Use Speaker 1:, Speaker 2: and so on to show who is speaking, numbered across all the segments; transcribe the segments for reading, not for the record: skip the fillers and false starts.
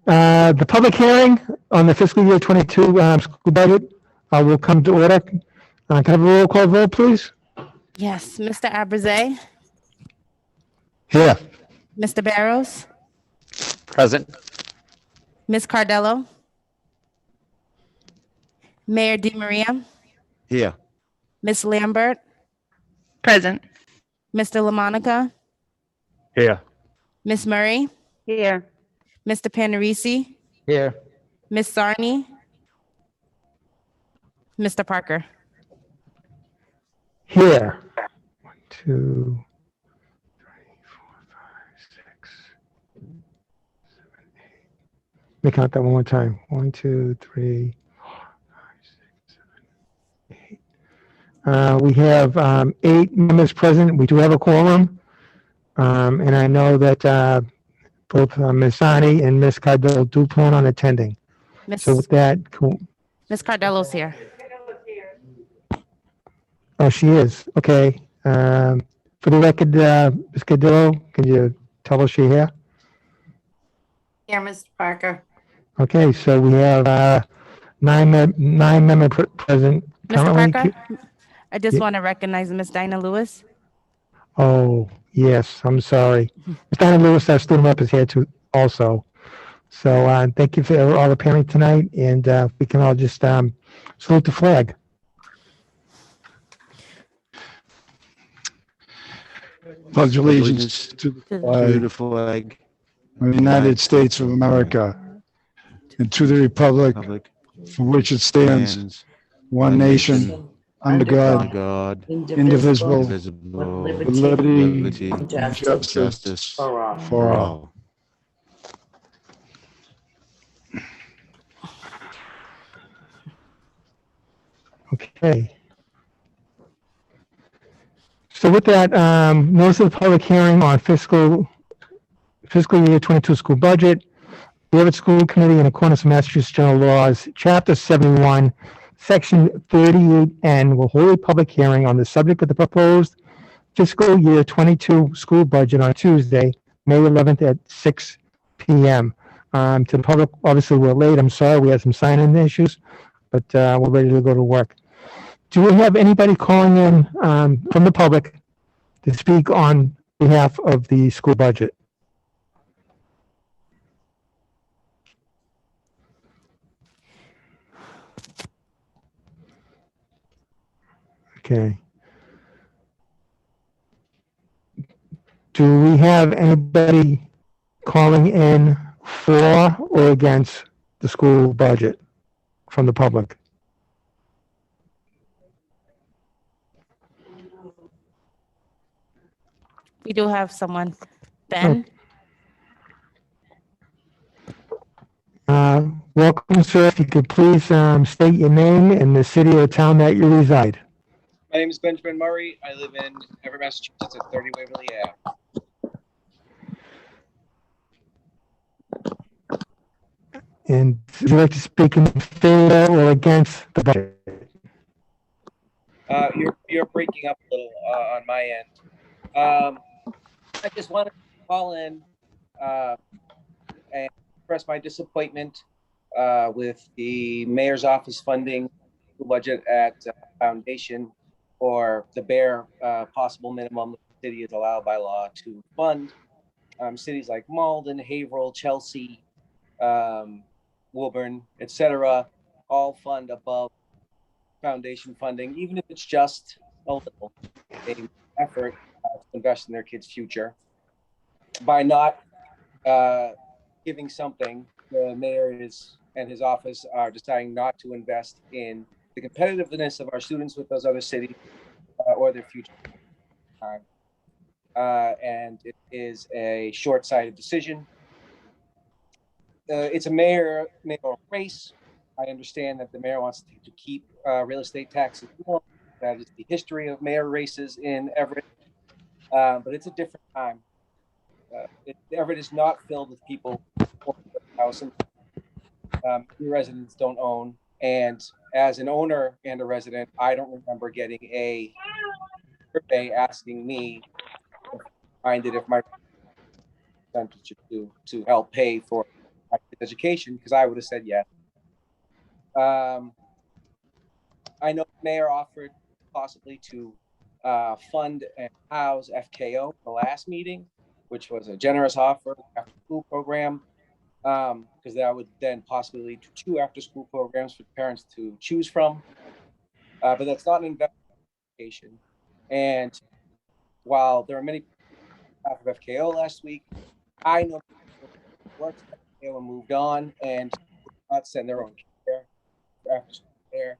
Speaker 1: The public hearing on the fiscal year 22 school budget will come to order. Can I have a roll call vote, please?
Speaker 2: Yes, Mr. Abraze,
Speaker 1: Here.
Speaker 2: Mr. Barrows,
Speaker 3: Present.
Speaker 2: Ms. Cardello, Mayor DiMaria,
Speaker 3: Here.
Speaker 2: Ms. Lambert,
Speaker 4: Present.
Speaker 2: Mr. LaMonica,
Speaker 3: Here.
Speaker 2: Ms. Murray,
Speaker 4: Here.
Speaker 2: Mr. Panarisi,
Speaker 3: Here.
Speaker 2: Ms. Sarni, Mr. Parker.
Speaker 1: Here. 1, 2, 3, 4, 5, 6, 7, 8. Let me count that one more time. 1, 2, 3, 4, 5, 6, 7, 8. We have 8 members present. We do have a quorum. And I know that both Ms. Sani and Ms. Cardillo do plan on attending. So with that, cool.
Speaker 2: Ms. Cardello's here.
Speaker 1: Oh, she is. Okay. For the record, Ms. Cardillo, can you tell us she's here?
Speaker 4: Here, Mr. Parker.
Speaker 1: Okay, so we have 9 members present
Speaker 2: Mr.
Speaker 1: currently.
Speaker 2: Parker, I just
Speaker 1: Yeah.
Speaker 2: want to recognize Ms. Dinah Lewis.
Speaker 1: Oh, yes, I'm sorry. Ms. Dinah Lewis, our student rep, is here too also. So thank you for all appearing tonight, and we can all just salute the flag.
Speaker 5: Pledge allegiance to the flag of the United States of America and to the republic for which it stands, one nation, under God, indivisible, with liberty and justice for all.
Speaker 1: Okay. So with that, notice of the public hearing on fiscal year 22 school budget. The Everett School Committee, in accordance with Massachusetts General Laws, Chapter 71, Section 38N, will hold a public hearing on the subject of the proposed fiscal year 22 school budget on Tuesday, May 11th at 6 p.m. To the public, obviously, we're late. I'm sorry, we had some sign-in issues, but we're ready to go to work. Do we have anybody calling in from the public to speak on behalf of the school budget? Okay. Do we have anybody calling in for or against the school budget from the public?
Speaker 2: We do have someone. Ben?
Speaker 1: Welcome, sir. If you could please state your name and the city or town that you reside.
Speaker 6: My name is Benjamin Murray. I live in Everett, Massachusetts at 30 Waverly Ave.
Speaker 1: And would you like to speak in favor or against the budget?
Speaker 6: You're breaking up a little on my end. I just wanted to call in and express my disappointment with the mayor's office funding the budget at Foundation or the bare possible minimum the city is allowed by law to fund. Cities like Malden, Haverhill, Chelsea, Woburn, etc., all fund above Foundation funding, even if it's just a little effort to invest in their kids' future. By not giving something, the mayor and his office are deciding not to invest in the competitiveness of our students with those other cities or their future. And it is a short-sighted decision. It's a mayoral race. I understand that the mayor wants to keep real estate taxes low. That is the history of mayor races in Everett. But it's a different time. Everett is not filled with people who house and residents don't own. And as an owner and a resident, I don't remember getting a survey asking me to find it if my percentage to help pay for my education, because I would have said yes. I know the mayor offered possibly to fund and house FKO the last meeting, which was a generous offer after school program, because that would then possibly lead to 2 after school programs for parents to choose from. But that's not an investment in education. And while there are many people of FKO last week, I know people who worked at FKO and moved on and did not send their own care after school care.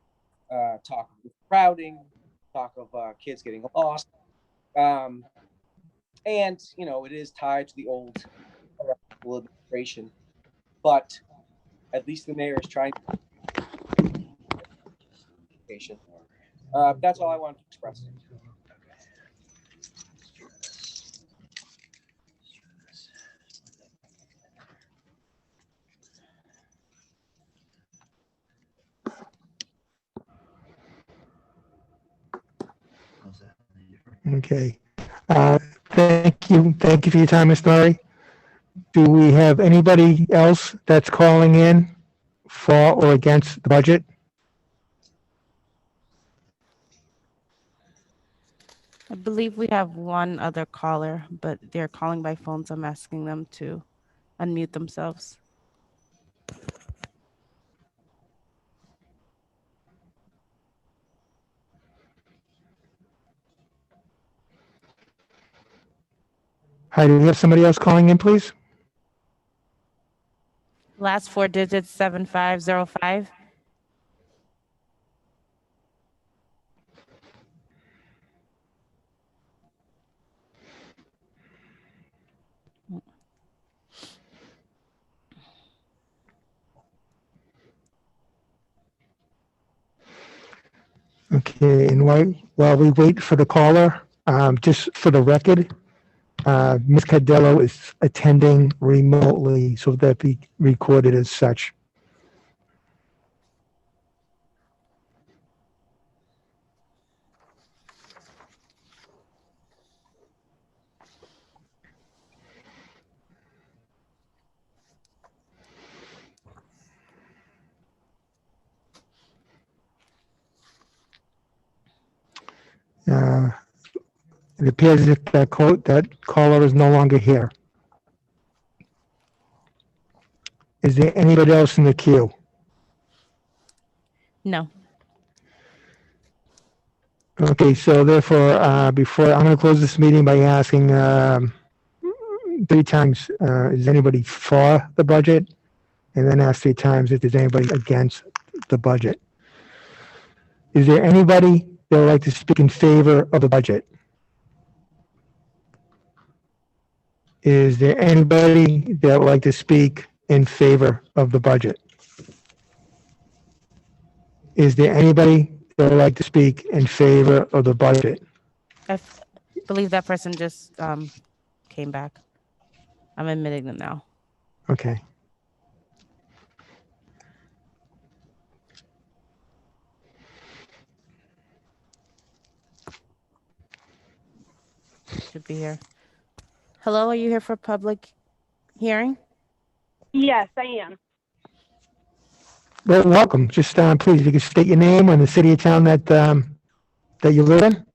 Speaker 6: Talk of crowding, talk of kids getting lost. And, you know, it is tied to the old school administration. But at least the mayor is trying to education. That's all I wanted to express.
Speaker 1: Okay. Thank you. Thank you for your time, Ms. Murray. Do we have anybody else that's calling in for or against the budget?
Speaker 2: I believe we have one other caller, but they're calling by phone, so I'm asking them to unmute themselves.
Speaker 1: Hi, do we have somebody else calling in, please?
Speaker 2: Last 4 digits, 7505.
Speaker 1: Okay, and while we wait for the caller, just for the record, Ms. Cardello is attending remotely, so that be recorded as such. It appears that that caller is no longer here. Is there anybody else in the queue?
Speaker 2: No.
Speaker 1: Okay, so therefore, I'm going to close this meeting by asking 3 times, is anybody for the budget? And then ask 3 times if there's anybody against the budget. Is there anybody that would like to speak in favor of the budget? Is there anybody that would like to speak in favor of the budget? Is there anybody that would like to speak in favor of the budget?
Speaker 2: I believe that person just came back. I'm admitting them now.
Speaker 1: Okay.
Speaker 2: Should be here. Hello, are you here for public hearing?
Speaker 7: Yes, I am.
Speaker 1: Well, welcome. Just please, if you can state your name and the city or town that you live in,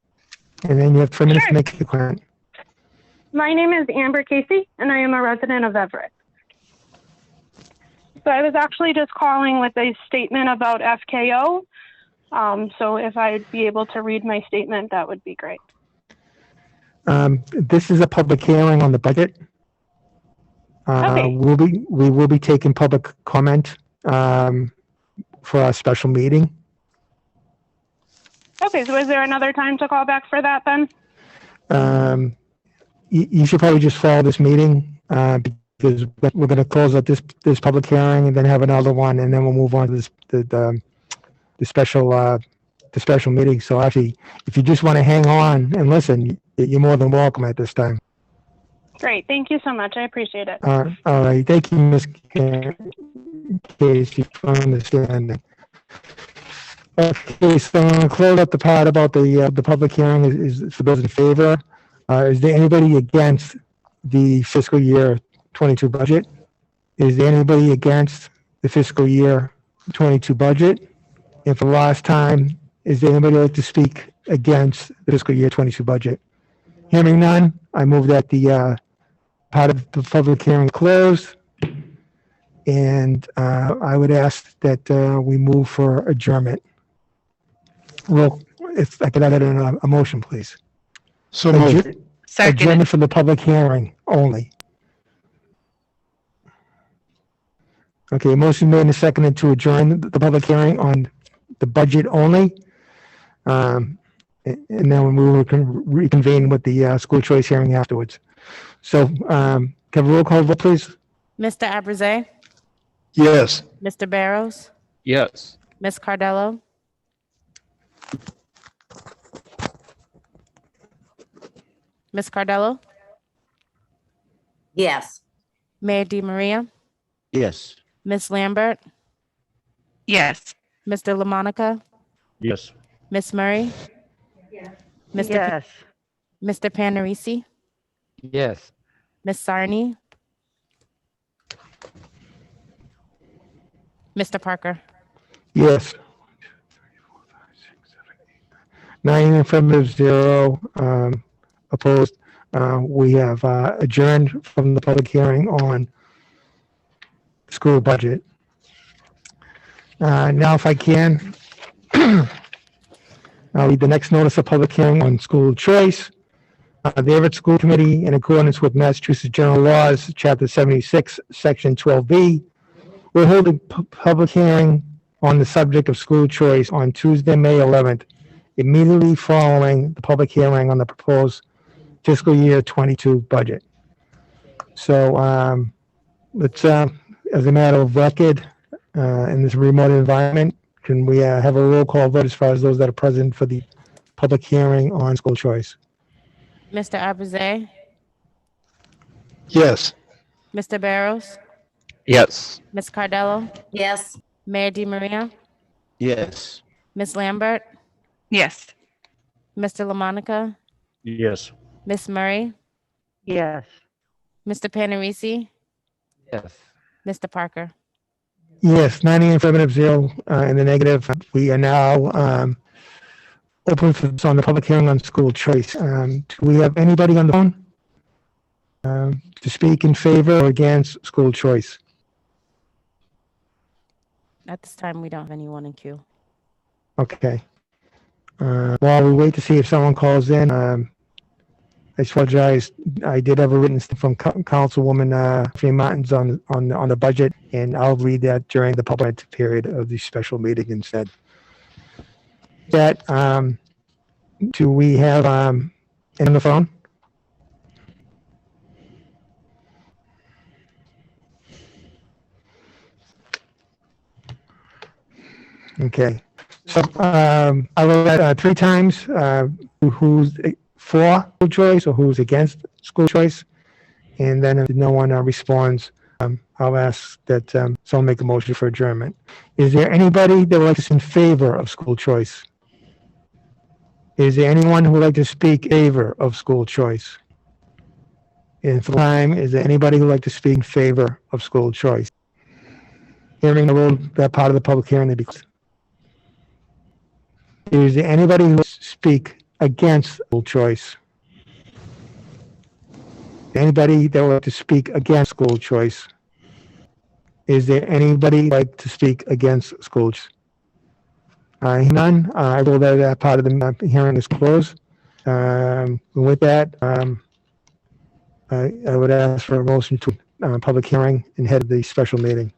Speaker 1: and then you have 3 minutes to
Speaker 7: Sure.
Speaker 1: make your comment.
Speaker 7: My name is Amber Casey, and I am a resident of Everett. So I was actually just calling with a statement about FKO. So if I'd be able to read my statement, that would be great.
Speaker 1: This is a public hearing on the budget.
Speaker 7: Okay.
Speaker 1: We will be taking public comment for our special meeting.
Speaker 7: Okay, so is there another time to call back for that then?
Speaker 1: You should probably just follow this meeting because we're going to close out this public hearing and then have another one, and then we'll move on to the special meeting. So actually, if you just want to hang on and listen, you're more than welcome at this time.
Speaker 7: Great, thank you so much. I appreciate it.
Speaker 1: All right, thank you, Ms. Casey, for understanding. Okay, so I'm going to close up the part about the public hearing is for those in favor. Is there anybody against the fiscal year 22 budget? Is there anybody against the fiscal year 22 budget? And for the last time, is there anybody like to speak against the fiscal year 22 budget? Hearing none, I move that the part of the public hearing closed. And I would ask that we move for adjournment. Well, if I could add a motion, please.
Speaker 5: So moved.
Speaker 4: Second.
Speaker 1: Adjournment for the public hearing only. Okay, motion made and seconded to adjourn the public hearing on the budget only. And then we will reconvene with the school choice hearing afterwards. So, can I have a roll call vote, please?
Speaker 2: Mr. Abraze,
Speaker 5: Yes.
Speaker 2: Mr. Barrows,
Speaker 3: Yes.
Speaker 2: Ms. Cardello, Ms. Cardello,
Speaker 4: Yes.
Speaker 2: Mayor DiMaria,
Speaker 3: Yes.
Speaker 2: Ms. Lambert,
Speaker 4: Yes.
Speaker 2: Mr. LaMonica,
Speaker 3: Yes.
Speaker 2: Ms. Murray, Mr. Mr. Panarisi,
Speaker 3: Yes.
Speaker 2: Ms. Sarni, Mr. Parker.
Speaker 1: Yes. 9 affirmative, 0 opposed. We have adjourned from the public hearing on school budget. Now, if I can, I'll read the next notice of public hearing on school choice. The Everett School Committee, in accordance with Massachusetts General Laws, Chapter 76, Section 12B, will hold a public hearing on the subject of school choice on Tuesday, May 11th, immediately following the public hearing on the proposed fiscal year 22 budget. So let's, as a matter of record, in this remote environment, can we have a roll call vote as far as those that are present for the public hearing on school choice?
Speaker 2: Mr. Abraze,
Speaker 5: Yes.
Speaker 2: Mr. Barrows,
Speaker 3: Yes.
Speaker 2: Ms. Cardello,
Speaker 4: Yes.
Speaker 2: Mayor DiMaria,
Speaker 3: Yes.
Speaker 2: Ms. Lambert,
Speaker 4: Yes.
Speaker 2: Mr. LaMonica,
Speaker 3: Yes.
Speaker 2: Ms. Murray,
Speaker 4: Yes.
Speaker 2: Mr. Panarisi,
Speaker 3: Yes.
Speaker 2: Mr. Parker.
Speaker 1: Yes, 90 affirmative, 0 in the negative. We are now open for this on the public hearing on school choice. Do we have anybody on the phone to speak in favor or against school choice?
Speaker 2: At this time, we don't have anyone in queue.
Speaker 1: Okay. While we wait to see if someone calls in, I apologize. I did have a written statement from Councilwoman Freeman Martins on the budget, and I'll read that during the public period of the special meeting instead. That, do we have on the phone? Okay. So I will add 3 times who's for school choice or who's against school choice. And then if no one responds, I'll ask that someone make a motion for adjournment. Is there anybody that would like to speak in favor of school choice? Is there anyone who would like to speak in favor of school choice? And for time, is there anybody who would like to speak in favor of school choice? Hearing that part of the public hearing to be closed. Is there anybody who wants to speak against school choice? Anybody that would like to speak against school choice? Is there anybody who would like to speak against school choice? None. I rule that part of the hearing is closed. With that, I would ask for a motion to public hearing and head of the special meeting.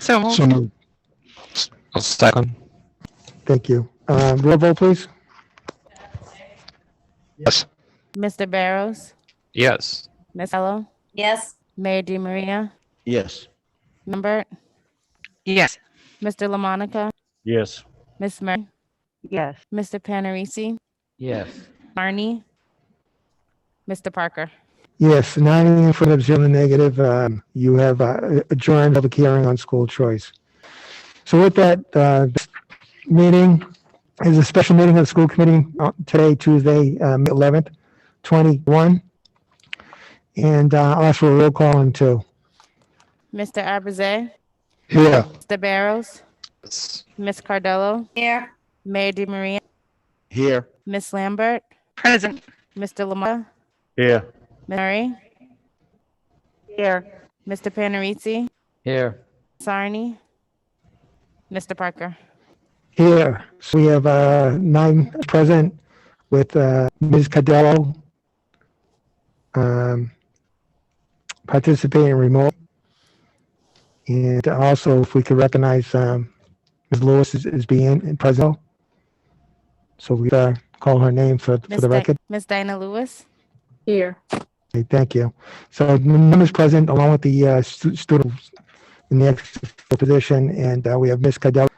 Speaker 4: So moved.
Speaker 5: So moved.
Speaker 3: I'll second.
Speaker 1: Thank you. Roll vote, please.
Speaker 5: Yes.
Speaker 2: Mr. Barrows,
Speaker 3: Yes.
Speaker 2: Ms. Hello,
Speaker 4: Yes.
Speaker 2: Mayor DiMaria,
Speaker 3: Yes.
Speaker 2: Lambert,
Speaker 4: Yes.
Speaker 2: Mr. LaMonica,
Speaker 3: Yes.
Speaker 2: Ms. Murray,
Speaker 4: Yes.
Speaker 2: Mr. Panarisi,
Speaker 3: Yes.
Speaker 2: Marnie, Mr. Parker.
Speaker 1: Yes, 9 in front of 0 in the negative. You have adjourned public hearing on school choice. So with that, this meeting is a special meeting of the school committee today, Tuesday, May 11th, 21. And I'll ask for a roll call in 2.
Speaker 2: Mr. Abraze,
Speaker 5: Here.
Speaker 2: Mr. Barrows,
Speaker 3: Yes.
Speaker 2: Miss Cardello,
Speaker 4: Here.
Speaker 2: Mayor DiMaria,
Speaker 3: Here.
Speaker 2: Miss Lambert,
Speaker 4: Present.
Speaker 2: Mr. Lamar,
Speaker 3: Here.
Speaker 2: Mary,
Speaker 4: Here.
Speaker 2: Mr. Panarisi,
Speaker 3: Here.
Speaker 2: Sarni, Mr. Parker.
Speaker 1: Here, so we have 9 present with Ms. Cadello participating remote. And also, if we could recognize Ms. Lewis as being present. So we call her name for the record.
Speaker 2: Miss Dinah Lewis,
Speaker 4: Here.
Speaker 1: Okay, thank you. So the members present along with the students in the extra position, and we have Ms. Cadello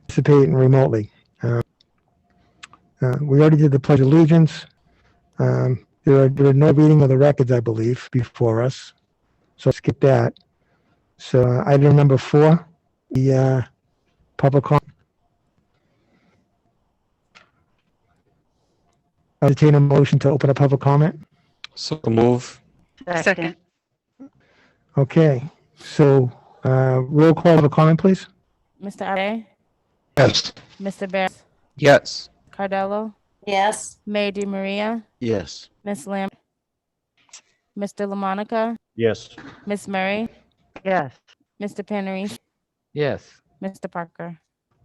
Speaker 1: participating remotely. We already did the Pledge of Allegiance. There are no reading of the records, I believe, before us. So skip that. So item number 4, the public comment. I entertain a motion to open a public comment.
Speaker 3: So move.
Speaker 4: Second.
Speaker 1: Okay, so roll call of a comment, please.
Speaker 2: Mr. Abraze,
Speaker 5: Yes.
Speaker 2: Mr. Barrows,
Speaker 3: Yes.
Speaker 2: Cardello,
Speaker 4: Yes.
Speaker 2: Mayor DiMaria,
Speaker 3: Yes.
Speaker 2: Miss Lambert, Mr. LaMonica,
Speaker 3: Yes.
Speaker 2: Miss Murray,
Speaker 4: Yes.
Speaker 2: Mr. Panarisi,
Speaker 3: Yes.
Speaker 2: Mr. Parker.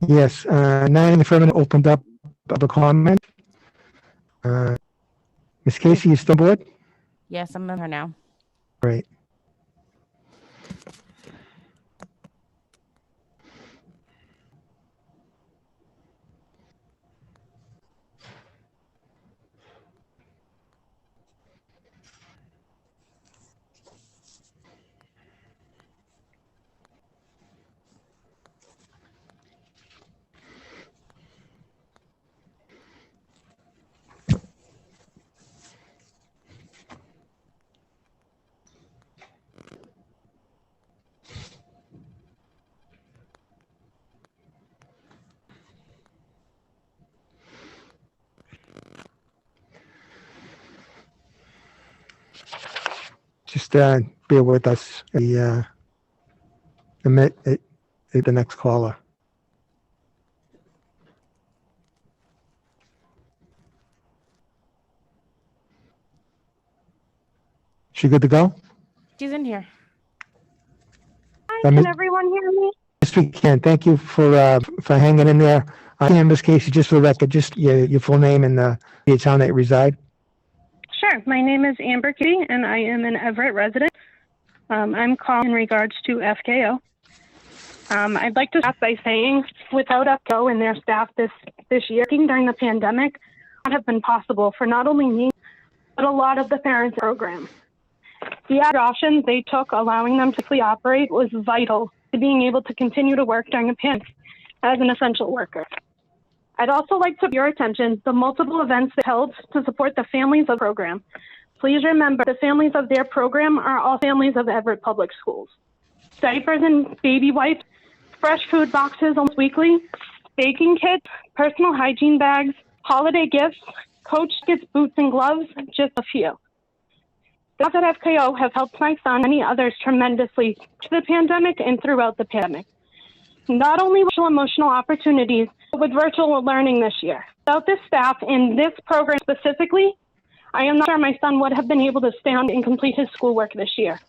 Speaker 1: Yes, 9 in the affirmative opened up public comment. Ms. Casey, you still aboard?
Speaker 2: Yes, I'm on her now.
Speaker 1: Great. Just bear with us. The next caller. She good to go?
Speaker 2: She's in here.
Speaker 7: Hi,
Speaker 1: Miss-
Speaker 7: can everyone hear me?
Speaker 1: Yes, we can. Thank you for hanging in there. Ms. Casey, just for the record, just your full name and the town that you reside.
Speaker 7: Sure. My name is Amber Kitty, and I am an Everett resident. I'm calling in regards to FKO. I'd like to start by saying, without FKO and their staff this year, during the pandemic, it would have been possible for not only me, but a lot of the parents in the program. The options they took, allowing them to fully operate, was vital to being able to continue to work during a pandemic as an essential worker. I'd also like to bring your attention the multiple events that held to support the families of the program. Please remember the families of their program are all families of Everett Public Schools. Diapers and baby wipes, fresh food boxes almost weekly, baking kits, personal hygiene bags, holiday gifts, coach kits, boots and gloves, just a few. The staff at FKO have helped my son and many others tremendously through the pandemic and throughout the pandemic. Not only virtual emotional opportunities, but with virtual learning this year. Without this staff and this program specifically, I am not sure my son would have been able to stay on and complete his schoolwork this year.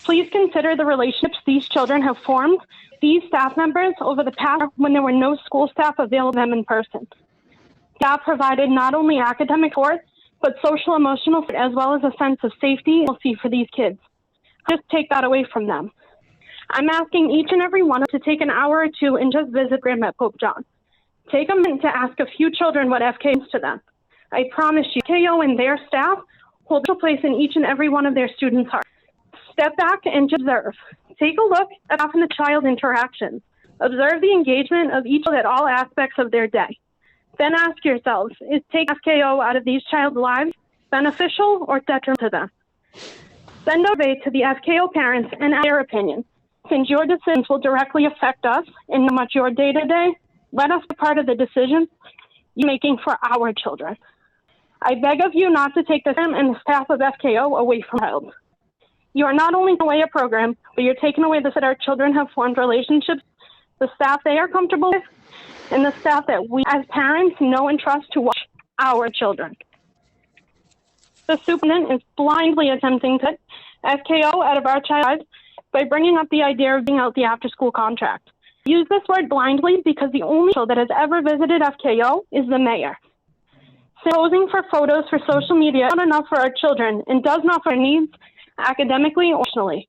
Speaker 7: Please consider the relationships these children have formed, these staff members over the past when there were no school staff available to them in person. Staff provided not only academic support, but social emotional support, as well as a sense of safety and safety for these kids. Just take that away from them. I'm asking each and every one to take an hour or two and just visit Grandma at Pope John. Take a minute to ask a few children what FK means to them. I promise you, FKO and their staff hold a place in each and every one of their students' hearts. Step back and just observe. Take a look at often the child interactions. Observe the engagement of each at all aspects of their day. Then ask yourselves, is taking FKO out of these child's lives beneficial or detrimental to them? Send a survey to the FKO parents and ask their opinion. Since your decisions will directly affect us and not much your day-to-day, let us be part of the decision you're making for our children. I beg of you not to take the time and the staff of FKO away from child. You are not only taking away a program, but you're taking away the that our children have formed relationships, the staff they are comfortable with, and the staff that we as parents know and trust to watch our children. The superintendent is blindly attempting to FKO out of our child's lives by bringing up the idea of being out the after-school contract. I use this word blindly because the only official that has ever visited FKO is the mayor. Posing for photos for social media is not enough for our children and does not fit our needs academically or emotionally.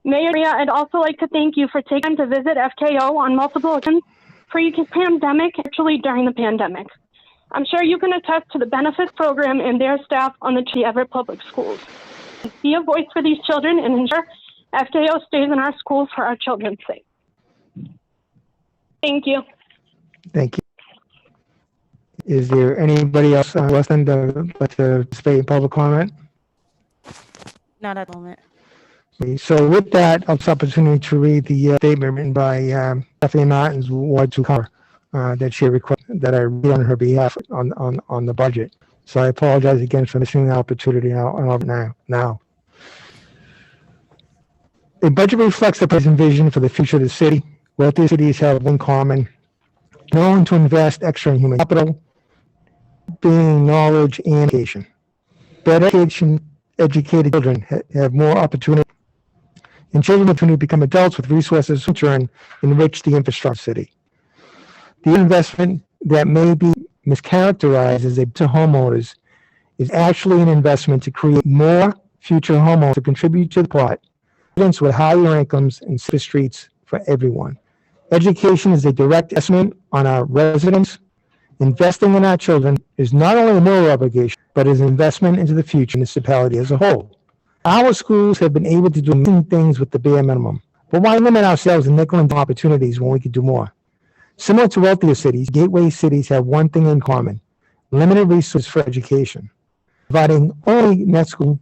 Speaker 7: Mayor, I'd also like to thank you for taking time to visit FKO on multiple occasions pre-pandemic, actually during the pandemic. I'm sure you can attest to the benefits program and their staff on the Everett Public Schools. Be a voice for these children and ensure FKO stays in our schools for our children's sake. Thank you.
Speaker 1: Thank you. Is there anybody else less than to participate in public comment?
Speaker 2: Not at the moment.
Speaker 1: So with that, I'll take the opportunity to read the statement written by Stephanie Martin's Ward 2 cover that she requested that I read on her behalf on the budget. So I apologize again for missing the opportunity now. A budget reflects the present vision for the future of the city. Wealthy cities have in common knowing to invest extra in human capital, being knowledge and education. Better educated children have more opportunity, and children have opportunity to become adults with resources in turn enrich the infrastructure city. The investment that may be mischaracterized as a to homeowners is actually an investment to create more future homeowners to contribute to the pot, residents with higher incomes and safer streets for everyone. Education is a direct investment on our residents. Investing in our children is not only a moral obligation, but is an investment into the future municipality as a whole. Our schools have been able to do amazing things with the bare minimum, but why limit ourselves and nickel opportunities when we could do more? Similar to wealthier cities, gateway cities have one thing in common: limited resources for education. Providing only net school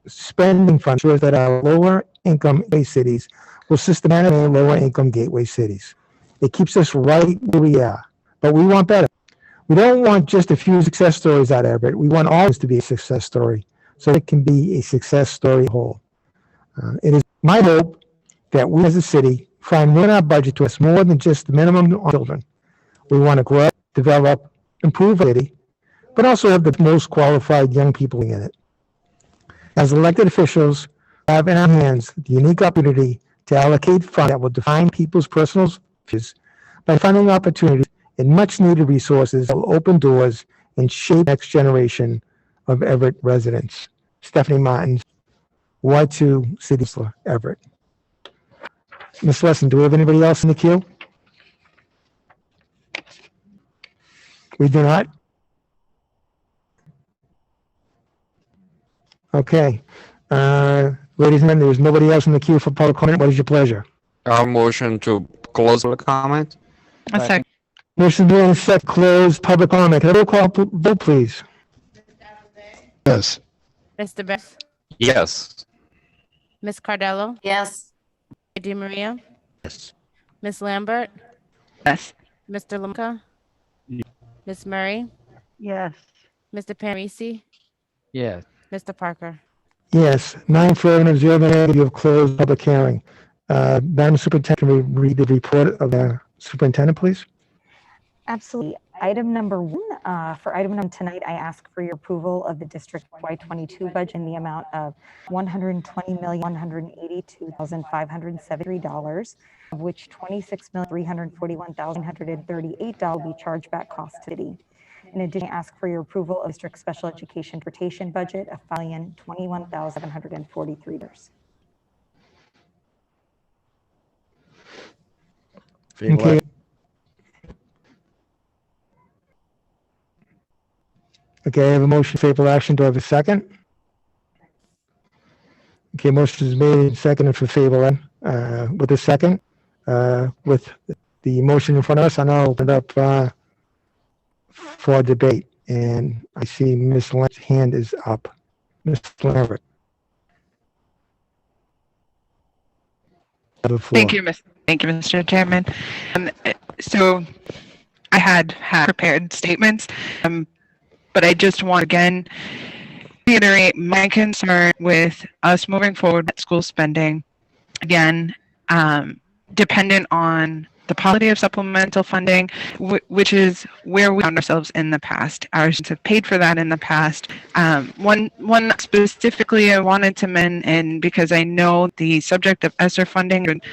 Speaker 1: spending funds ensures that our lower income gateway cities will systematically lower income gateway cities. It keeps us right where we are, but we want better. We don't want just a few success stories out of it. We want all this to be a success story, so it can be a success story whole. It is my hope that we as a city find room in our budget to us more than just the minimum on children. We want to grow, develop, improve our city, but also have the most qualified young people in it. As elected officials, we have in our hands the unique opportunity to allocate funds that will define people's personal futures by funding opportunities and much-needed resources that will open doors and shape the next generation of Everett residents. Stephanie Martin, Ward 2, City Councilor, Everett. Ms. Lesson, do we have anybody else in the queue? We do not? Okay. Ladies and gentlemen, there's nobody else in the queue for public comment. What is your pleasure?
Speaker 3: Our motion to close the comment?
Speaker 4: A second.
Speaker 1: Motion being set, close public comment. Can I roll call vote, please?
Speaker 5: Yes.
Speaker 2: Mr. Bess,
Speaker 3: Yes.
Speaker 2: Ms. Cardello,
Speaker 4: Yes.
Speaker 2: Di Maria,
Speaker 3: Yes.
Speaker 2: Ms. Lambert,
Speaker 4: Yes.
Speaker 2: Mr. Lumka, Ms. Murray,
Speaker 4: Yes.
Speaker 2: Mr. Parisi,
Speaker 3: Yes.
Speaker 2: Mr. Parker.
Speaker 1: Yes. 9 for, 0 negative. You have closed public hearing. Madam Superintendent, can we read the report of the superintendent, please?
Speaker 8: Absolutely. Item number 1, for item number tonight, I ask for your approval of the District Y22 budget in the amount of $120,182,573, of which $26,341,938 will be charged back cost to the city. In addition, I ask for your approval of District Special Education Transportation budget of $5,021,743.
Speaker 1: Okay. Okay, I have a motion for favorable action. Do I have a second? Okay, motion is made and seconded for favorable action. With a second, with the motion in front of us, I'll now open it up for debate. And I see Ms. Lambert's hand is up. Ms. Lambert.
Speaker 9: Thank you, Mr. Chairman. So I had prepared statements, but I just want again reiterate my concern with us moving forward with school spending. Again, dependent on the quality of supplemental funding, which is where we found ourselves in the past. Our students have paid for that in the past. One specifically I wanted to mention, and because I know the subject of ESSER funding, and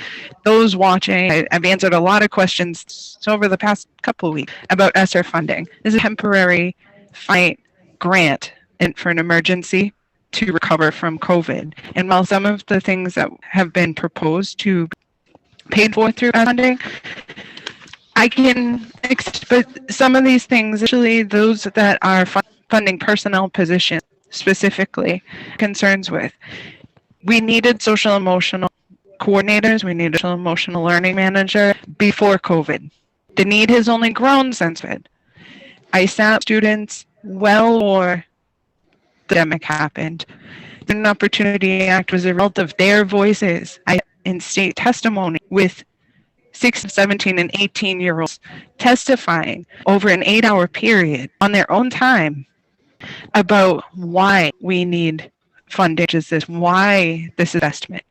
Speaker 9: those watching, I've answered a lot of questions over the past couple of weeks about ESSER funding. This is a temporary grant for an emergency to recover from COVID. And while some of the things that have been proposed to be paid for through funding, but some of these things, actually those that are funding personnel positions specifically, concerns with. We needed social emotional coordinators, we needed a social emotional learning manager before COVID. The need has only grown since COVID. I sat students well before the pandemic happened. An opportunity act was a result of their voices in state testimony with 16, 17, and 18-year-olds testifying over an 8-hour period on their own time about why we need funding, why this investment.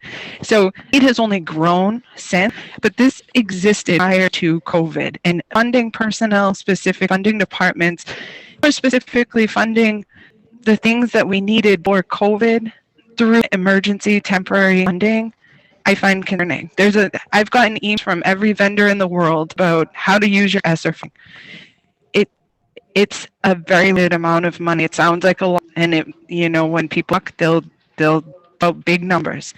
Speaker 9: So it has only grown since, but this existed prior to COVID, and funding personnel, specific funding departments, or specifically funding the things that we needed for COVID through emergency temporary funding, I find concerning. I've gotten emails from every vendor in the world about how to use your ESSER fund. It's a very limited amount of money. It sounds like a lot, and when people talk, they'll about big numbers.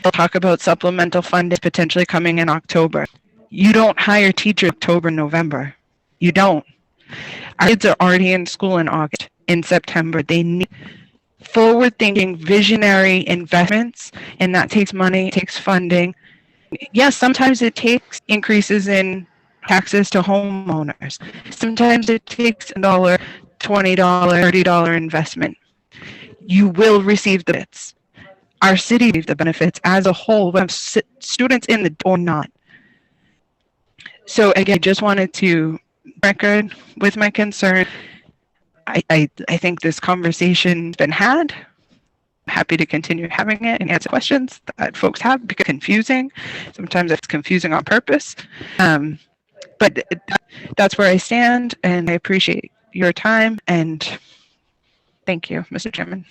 Speaker 9: They'll talk about supplemental funding potentially coming in October. You don't hire teachers October, November. You don't. Our kids are already in school in August, in September. They need forward-thinking, visionary investments, and that takes money, it takes funding. Yes, sometimes it takes increases in taxes to homeowners. Sometimes it takes $1, $20, $30 investment. You will receive the benefits. Our city receives the benefits as a whole, whether students in the or not. So again, I just wanted to record with my concern. I think this conversation's been had. Happy to continue having it and answer questions that folks have, because it's confusing. Sometimes it's confusing on purpose. But that's where I stand, and I appreciate your time, and thank you, Mr. Chairman.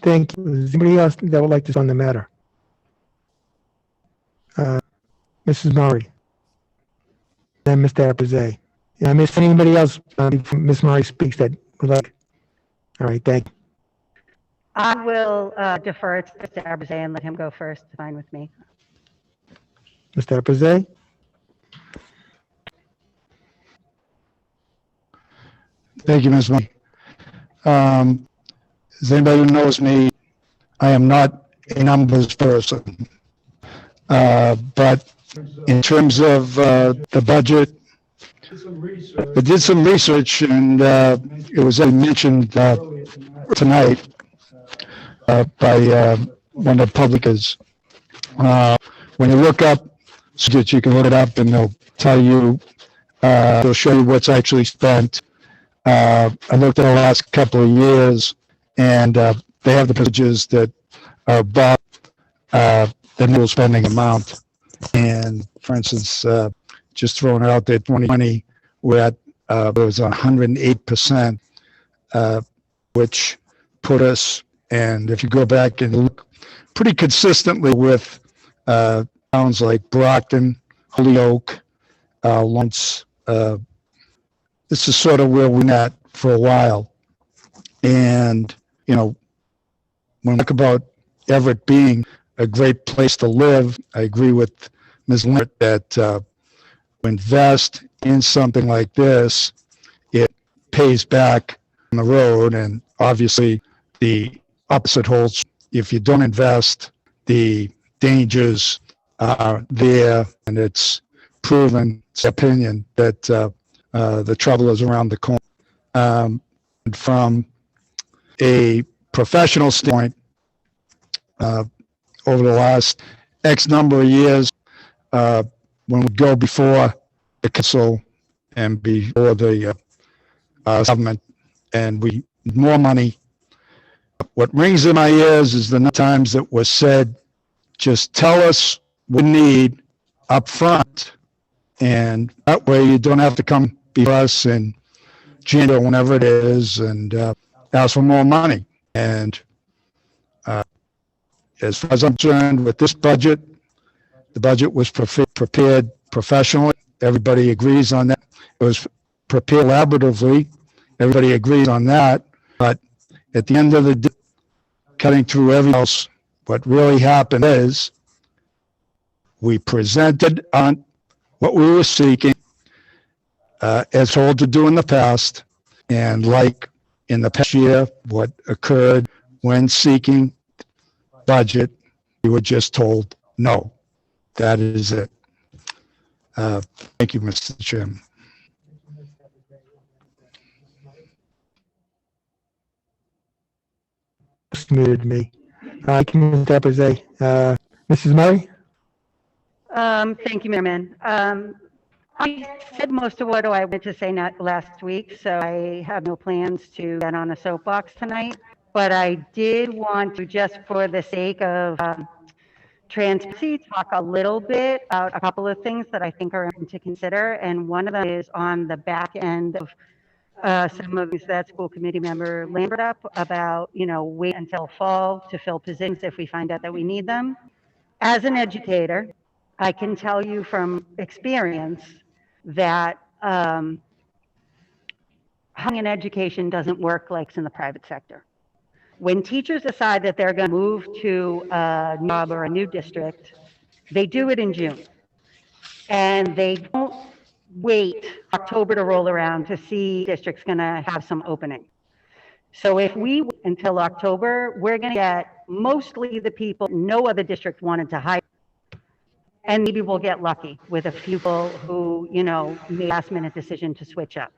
Speaker 1: Thank you. Is anybody else that would like to on the matter? Mrs. Murray. Then Mr. Apizay. I miss anybody else before Ms. Murray speaks that would like? All right, thank you.
Speaker 4: I will defer to Mr. Abraze and let him go first. Fine with me.
Speaker 1: Mr. Apizay?
Speaker 5: Thank you, Ms. Murray. As anybody who knows me, I am not a numbers person. But in terms of the budget, I did some research, and it was mentioned tonight by one of the publicans. When you look up, so that you can look it up, and they'll tell you, they'll show you what's actually spent. I looked at the last couple of years, and they have the percentages that are above the total spending amount. And for instance, just throwing it out there, 2020, we're at, it was 108%, which put us, and if you go back and look pretty consistently with towns like Brockton, Holyoke, Lawrence, this is sort of where we're at for a while. And, when we talk about Everett being a great place to live, I agree with Ms. Leonard that invest in something like this, it pays back on the road. And obviously the opposite holds. If you don't invest, the dangers are there, and it's proven, it's opinion, that the trouble is around the corner. From a professional standpoint, over the last X number of years, when we go before the council and before the government, and we need more money What rings in my ears is the times that was said, just tell us what we need up front. And that way you don't have to come before us in January, whenever it is, and ask for more money. And as far as I'm concerned with this budget, the budget was prepared professionally. Everybody agrees on that. It was prepared collaboratively. Everybody agrees on that. But at the end of the day, cutting through everything else, what really happened is we presented on what we were seeking, as told to do in the past. And like in the past year, what occurred when seeking budget, we were just told no. That is it. Thank you, Mr. Chairman.
Speaker 1: Muted me. Thank you, Mr. Abraze. Mrs. Murray?
Speaker 4: Thank you, Mayor. I said most of what I wanted to say last week, so I have no plans to get on a soapbox tonight. But I did want to, just for the sake of transparency, talk a little bit about a couple of things that I think are important to consider. And one of them is on the back end of some of these that school committee member Lambert up about, wait until fall to fill positions if we find out that we need them. As an educator, I can tell you from experience that hiring in education doesn't work like it's in the private sector. When teachers decide that they're going to move to a job or a new district, they do it in June. And they don't wait October to roll around to see district's going to have some opening. So if we wait until October, we're going to get mostly the people no other district wanted to hire. And maybe we'll get lucky with a few people who, made a last-minute decision to switch up.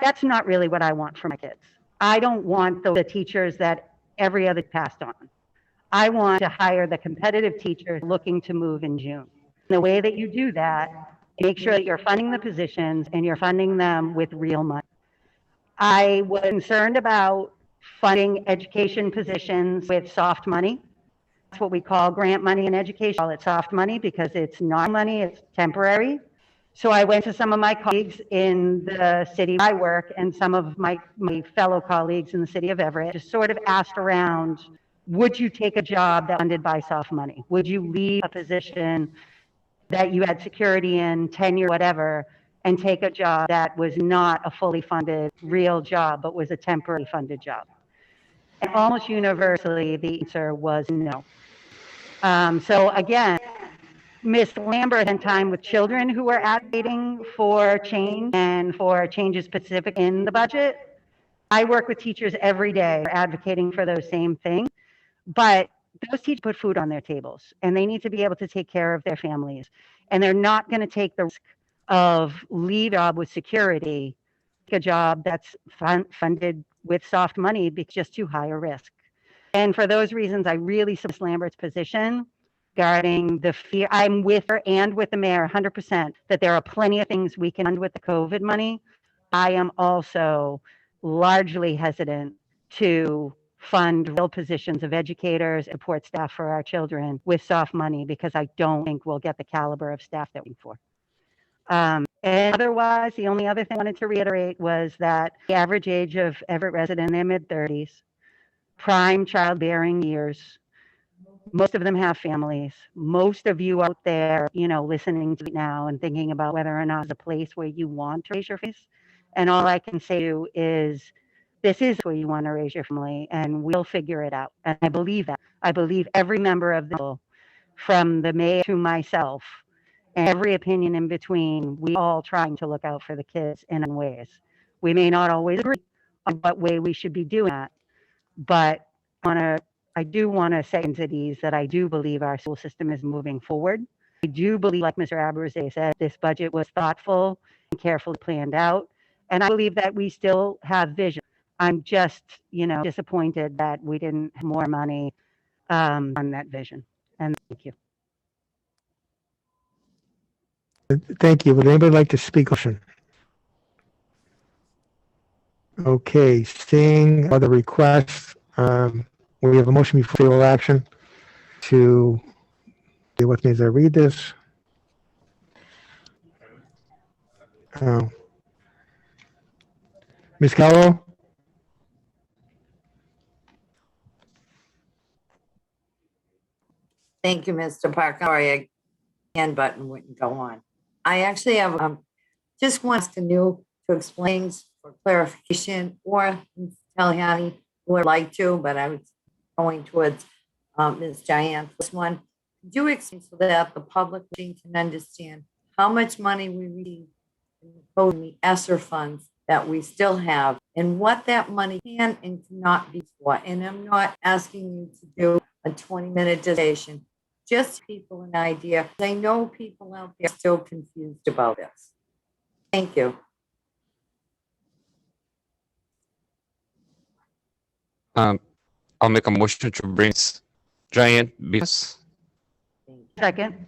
Speaker 4: That's not really what I want for my kids. I don't want the teachers that every other passed on. I want to hire the competitive teachers looking to move in June. The way that you do that, make sure that you're funding the positions and you're funding them with real money. I was concerned about funding education positions with soft money. That's what we call grant money in education. I call it soft money because it's not money, it's temporary. So I went to some of my colleagues in the city where I work and some of my fellow colleagues in the city of Everett, just sort of asked around, would you take a job that's funded by soft money? Would you leave a position that you had security in, tenure, whatever, and take a job that was not a fully funded real job, but was a temporary funded job? And almost universally, the answer was no. So again, Ms. Lambert spent time with children who were advocating for change and for changes specific in the budget. I work with teachers every day advocating for those same things, but those teachers put food on their tables and they need to be able to take care of their families. And they're not going to take the risk of leave a job with security, a job that's funded with soft money because it's just too high a risk. And for those reasons, I really support Ms. Lambert's position regarding the fear. I'm with her and with the mayor 100% that there are plenty of things we can fund with the COVID money. I am also largely hesitant to fund real positions of educators and support staff for our children with soft money because I don't think we'll get the caliber of staff that we're for. And otherwise, the only other thing I wanted to reiterate was that the average age of Everett resident in their mid-30s, prime childbearing years, most of them have families. Most of you out there, listening to it now and thinking about whether or not it's a place where you want to raise your face. And all I can say to you is, this is where you want to raise your family, and we'll figure it out. And I believe that. I believe every member of the, from the mayor to myself, and every opinion in between, we all trying to look out for the kids in ways. We may not always agree on what way we should be doing that, but I do want to say to these that I do believe our school system is moving forward. I do believe, like Mr. Abraze said, this budget was thoughtful and carefully planned out. And I believe that we still have vision. I'm just, disappointed that we didn't have more money on that vision. And thank you.
Speaker 1: Thank you. Would anybody like to speak? Okay, seeing other requests, We have a motion before favorable action to, stay with me as I read this. Ms. Callow?
Speaker 10: Thank you, Mr. Parker. Sorry, hand button wouldn't go on. I actually have just wants to know to explain for clarification or Ms. Taliani would like to, but I was going towards Ms. Diane for this one. Could you explain so that the public can understand how much money we receive in the ESSER funds that we still have and what that money can and cannot be for? And I'm not asking you to do a 20-minute dissertation. Just people an idea. I know people out there are still confused about this. Thank you.
Speaker 3: I'll make a motion to bring giant business.
Speaker 4: Second,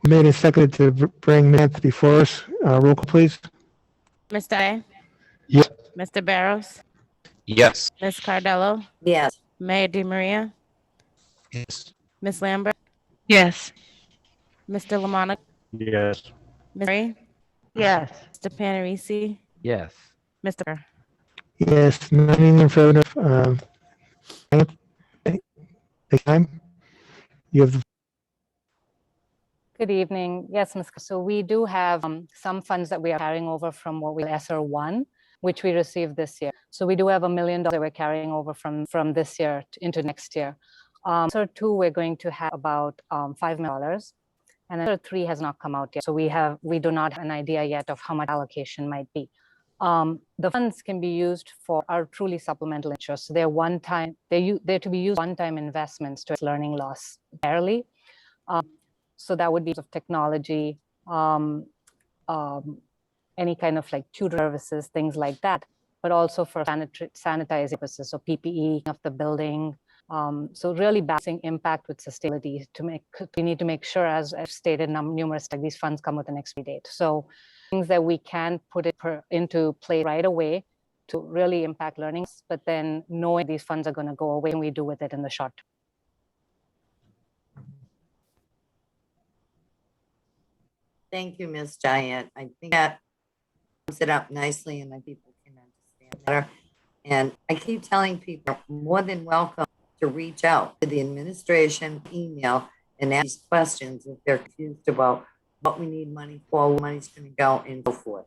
Speaker 1: Made and seconded to bring minutes before us. Roll call, please.
Speaker 2: Mr. A?
Speaker 1: Yes.
Speaker 2: Mr. Barrows?
Speaker 3: Yes.
Speaker 2: Ms. Cardello?
Speaker 10: Yes.
Speaker 2: Mayor DiMaria?
Speaker 3: Yes.
Speaker 2: Ms. Lambert?
Speaker 9: Yes.
Speaker 2: Mr. Lamont?
Speaker 3: Yes.
Speaker 2: Ms. Murray?
Speaker 4: yes.
Speaker 2: Mr. Panarisi?
Speaker 3: Yes.
Speaker 2: Mr. Kerr?
Speaker 1: Yes, 9 in affirmative. Take time. You have the
Speaker 8: Good evening. Yes, Ms. So we do have some funds that we are carrying over from what we ESSER 1, which we received this year. So we do have $1 million that we're carrying over from this year into next year. ESSER 2, we're going to have about $5 million. And ESSER 3 has not come out yet. So we do not have an idea yet of how much allocation might be. The funds can be used for our truly supplemental interests. So they're one-time, they're to be used one-time investments to learning loss barely. So that would be of technology, any kind of like tutor services, things like that, but also for sanitizing purposes, so PPE of the building. So really balancing impact with sustainability we need to make sure, as I've stated numerous times, these funds come with an expiry date. So things that we can put into play right away to really impact learning, but then knowing these funds are going to go away and we do with it in the short term.
Speaker 10: Thank you, Ms. Giant. I think that sums it up nicely and that people can understand better. And I keep telling people more than welcome to reach out to the administration email and ask questions if they're confused about what we need money for, where money's going to go, and so forth.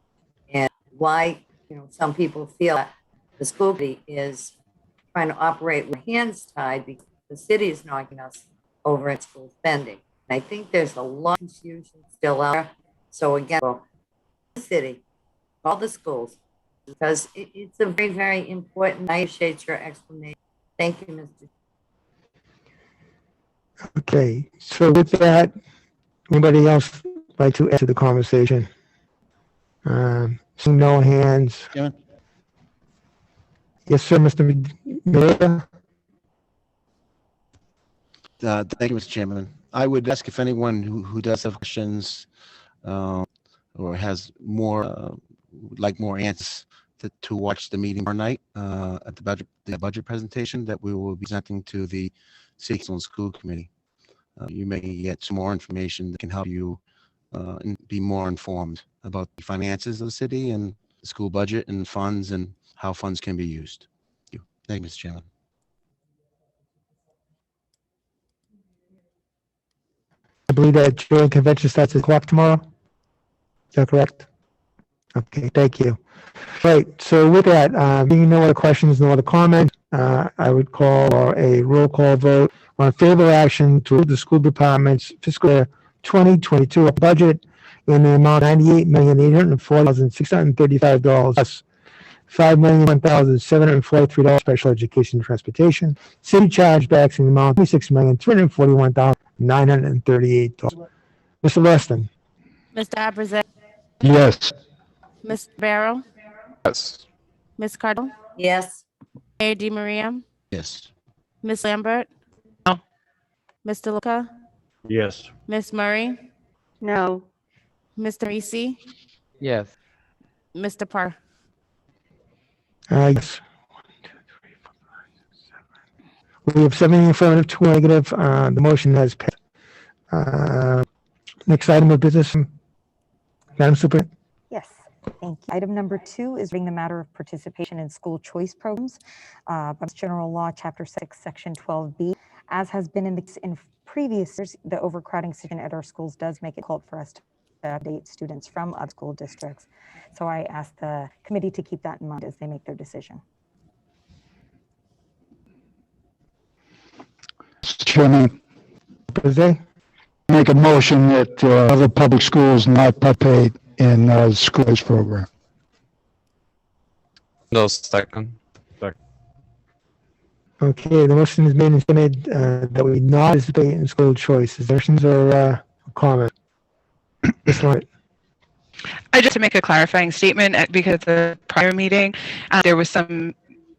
Speaker 10: And why, some people feel that the school committee is trying to operate with hands tied because the city is knocking us over in school spending. I think there's a lot of confusion still out there. So again, the city, all the schools, because it's a very, very important. I appreciate your explanation. Thank you, Mr.
Speaker 1: Okay, so with that, anybody else like to enter the conversation? Seeing no hands.
Speaker 11: Chairman?
Speaker 1: Yes, sir, Mr. Mayor.
Speaker 11: Thank you, Mr. Chairman. I would ask if anyone who does have questions or has more, more answers to watch the meeting tomorrow night at the budget presentation that we will be presenting to the City Council and School Committee. You may get some more information that can help you and be more informed about the finances of the city and the school budget and funds and how funds can be used. Thank you, Mr. Chairman.
Speaker 1: I believe that joint convention starts at 8:00 tomorrow. Is that correct? Okay, thank you. Right, so with that, being no other questions, no other comments, I would call for a roll call vote on favorable action to approve the school department's fiscal year 2022 budget in the amount of $98,840,635 plus $5,001,743 special education and transportation. City chargebacks in the amount of $26,341,938. Mr. Weston.
Speaker 2: Mr. Abrazel?
Speaker 5: Yes.
Speaker 2: Mr. Barrow?
Speaker 3: Yes.
Speaker 2: Ms. Cardinal?
Speaker 10: Yes.
Speaker 2: Mayor DiMaria?
Speaker 11: Yes.
Speaker 2: Ms. Lambert?
Speaker 9: No.
Speaker 2: Mr. Luca?
Speaker 3: Yes.
Speaker 2: Ms. Murray?
Speaker 4: No,
Speaker 2: Mr. Reese?
Speaker 3: Yes.
Speaker 2: Mr. Parr?
Speaker 1: Yes. We have 7 in the affirmative, 2 negative. The motion has passed. Next item of business, Madam Superintendent.
Speaker 12: Yes, thank you. Item number 2 is bring the matter of participation in school choice programs. General Law, Chapter 6, Section 12B. As has been in previous years, the overcrowding situation at our schools does make it difficult for us to update students from other school districts. So I ask the committee to keep that in mind as they make their decision.
Speaker 5: Mr. Chairman,
Speaker 1: Jose?
Speaker 5: make a motion that other public schools not participate in the school choice program.
Speaker 3: No, second.
Speaker 1: Okay, the motion is made and seconded that we not participate in school choice. Is there questions or comment? Ms. Lawrence?
Speaker 9: I just to make a clarifying statement because the prior meeting, there was some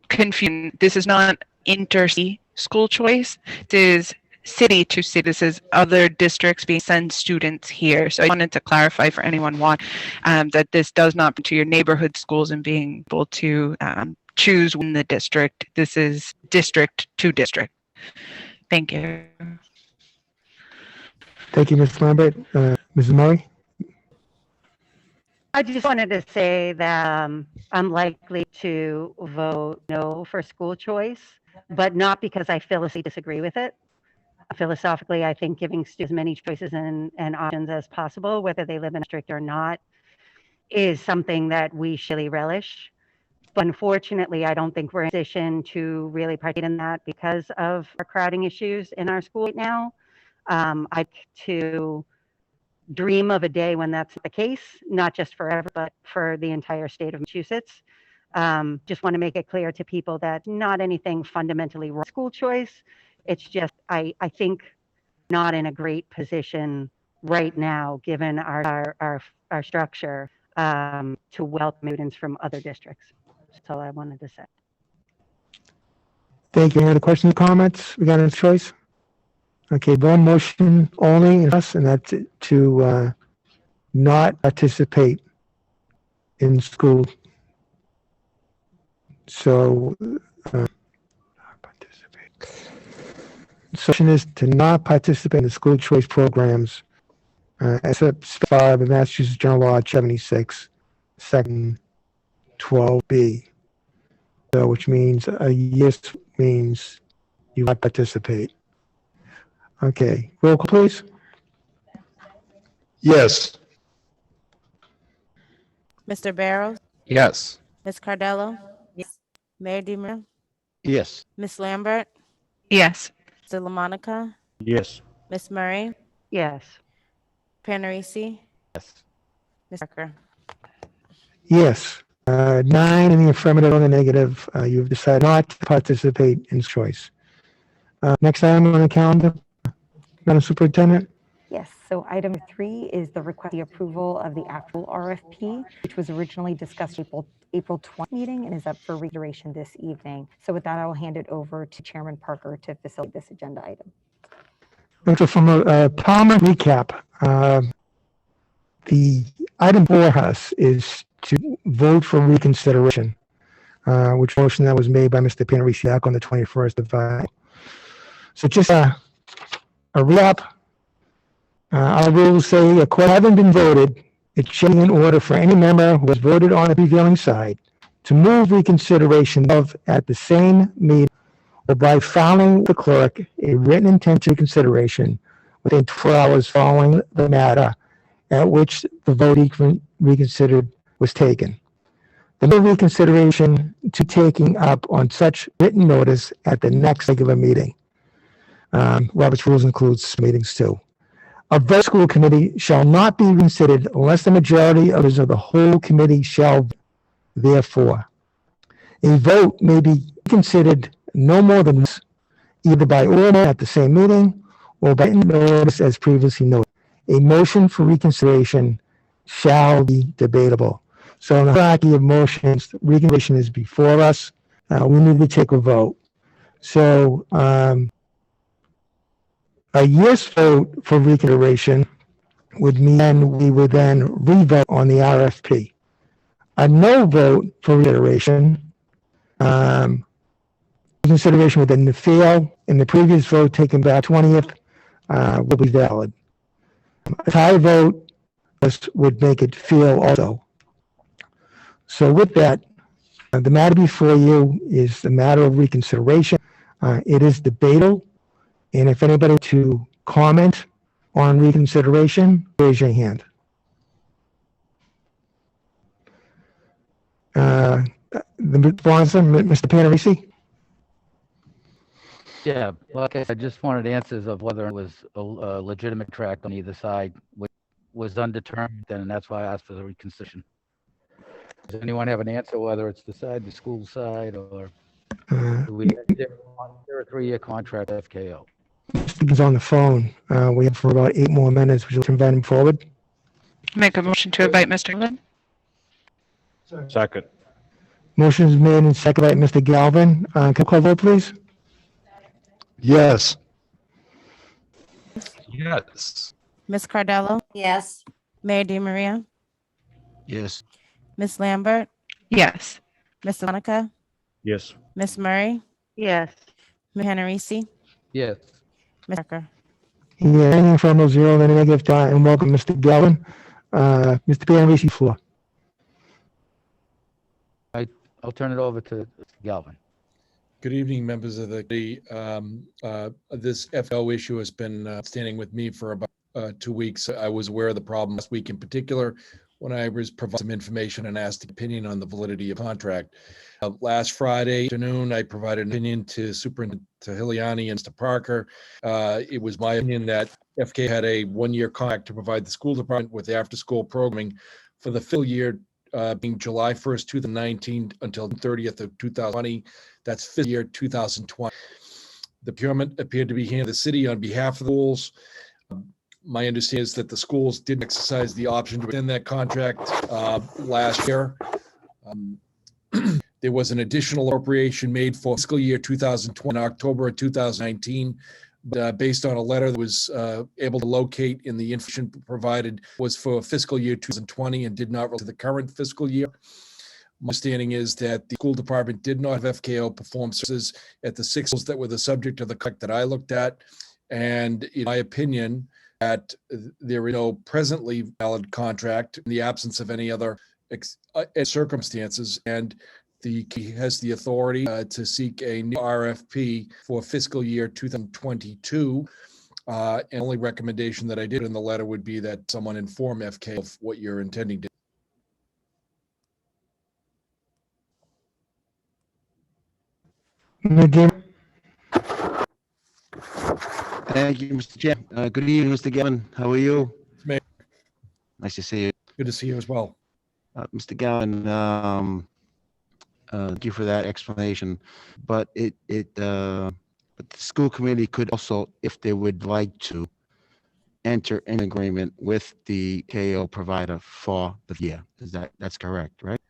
Speaker 9: confusion. This is not inter-city school choice. This is city to city. This is other districts being send students here. So I wanted to clarify for anyone that this does not to your neighborhood schools and being able to choose in the district. This is district to district. Thank you.
Speaker 1: Thank you, Ms. Lambert. Mrs. Murray?
Speaker 4: I just wanted to say that I'm likely to vote no for school choice, but not because I philosophically disagree with it. Philosophically, I think giving students as many choices and options as possible, whether they live in a district or not, is something that we should relish. But unfortunately, I don't think we're in a position to really partake in that because of our crowding issues in our school right now. I'd to dream of a day when that's the case, not just forever, but for the entire state of Massachusetts. Just want to make it clear to people that not anything fundamentally wrong with school choice. It's just, I think not in a great position right now, given our structure, to welcome students from other districts. That's all I wanted to say.
Speaker 1: Thank you. Any other questions or comments? We got a choice? Okay, one motion only, and that's to not participate in school. So, motion is to not participate in the school choice programs as specified in Massachusetts General Law 76, Section 12B. So, which means a yes means you not participate. Okay, roll call, please.
Speaker 5: Yes.
Speaker 2: Mr. Barrows,
Speaker 3: Yes.
Speaker 2: Ms. Cardello,
Speaker 10: Yes.
Speaker 2: Mayor Demir,
Speaker 11: Yes.
Speaker 2: Ms. Lambert,
Speaker 9: Yes.
Speaker 2: Mr. LaMonica,
Speaker 11: Yes.
Speaker 2: Ms. Murray,
Speaker 4: Yes.
Speaker 2: Panarisi,
Speaker 11: Yes.
Speaker 2: Ms. Parker.
Speaker 1: Yes. 9 in the affirmative, on the negative. You've decided not to participate in choice. Next item on the calendar, Madam Superintendent.
Speaker 12: Yes, so item 3 is the request the approval of the actual RFP, which was originally discussed April 20th meeting and is up for reiteration this evening. So with that, I will hand it over to Chairman Parker to facilitate this agenda item.
Speaker 1: So from a Palmer recap, the item for us is to vote for reconsideration, which motion that was made by Mr. Panarisi back on the 21st of So just a recap. Our rules say a question having been voted, it shall be in order for any member who has voted on the prevailing side to move reconsideration of at the same meeting or by filing with the clerk a written intent to reconsideration within 12 hours following the matter at which the vote reconsidered was taken. The no reconsideration to taking up on such written notice at the next regular meeting. Robert's rules includes meetings too. A vote school committee shall not be reconsidered unless the majority of the whole committee shall therefore. A vote may be considered no more than once, either by order at the same meeting or by notice as previously noted. A motion for reconsideration shall be debatable. So in the hierarchy of motions, reconsideration is before us. We need to take a vote. So a yes vote for reconsideration would mean we would then re-vote on the RFP. A no vote for reiteration consideration within the fail and the previous vote taken back 20th will be valid. A tie vote would make it fail also. So with that, the matter before you is the matter of reconsideration. It is debatable, and if anybody to comment on reconsideration, raise your hand. The sponsor, Mr. Panarisi?
Speaker 13: Yeah, like I said, I just wanted answers of whether it was a legitimate track on either side, which was undetermined, and that's why I asked for the reconsideration. Does anyone have an answer, whether it's the school side, or do we, they're a 3-year contract FKO?
Speaker 1: He's on the phone. We have for about 8 more minutes. Would you like to invite him forward?
Speaker 9: Make a motion to invite Mr. Galvin.
Speaker 14: Second.
Speaker 1: Motion is made and seconded by Mr. Galvin. Can I call vote, please?
Speaker 5: Yes.
Speaker 3: Yes.
Speaker 2: Ms. Cardello,
Speaker 10: Yes.
Speaker 2: Mayor DiMaria,
Speaker 11: Yes.
Speaker 2: Ms. Lambert,
Speaker 9: Yes.
Speaker 2: Mr. Monica,
Speaker 14: Yes.
Speaker 2: Ms. Murray,
Speaker 4: Yes.
Speaker 2: Ms. Panarisi,
Speaker 13: Yes.
Speaker 2: Ms. Parker.
Speaker 1: Yeah, anything from no zero, then a negative tie, and welcome Mr. Galvin. Mr. Panarisi, floor.
Speaker 13: I'll turn it over to Galvin.
Speaker 14: Good evening, members of the committee. This FO issue has been standing with me for about 2 weeks. I was aware of the problem last week in particular when I was provided some information and asked opinion on the validity of contract. Last Friday afternoon, I provided an opinion to Superintendent Hiliani and Mr. Parker. It was my opinion that FK had a 1-year contract to provide the school department with after-school programming for the fiscal year being July 1st, 2019 until 30th of 2020. That's fiscal year 2020. The procurement appeared to be handed to the city on behalf of the schools. My understanding is that the schools didn't exercise the option to extend that contract last year. There was an additional appropriation made for fiscal year 2020 in October of 2019. Based on a letter that was able to locate in the information provided, was for fiscal year 2020 and did not relate to the current fiscal year. My understanding is that the school department did not have FKO perform services at the 6 schools that were the subject of the contract that I looked at. And in my opinion, that there is no presently valid contract in the absence of any other circumstances. And the key has the authority to seek a new RFP for fiscal year 2022. And only recommendation that I did in the letter would be that someone inform FK of what you're intending to.
Speaker 11: Thank you, Mr. Chair. Good evening, Mr. Galvin. How are you?
Speaker 14: Mayor.
Speaker 11: Nice to see you.
Speaker 14: Good to see you as well.
Speaker 11: Mr. Galvin, thank you for that explanation. But but the school committee could also, if they would like to, enter an agreement with the KO provider for the year. That's correct, right?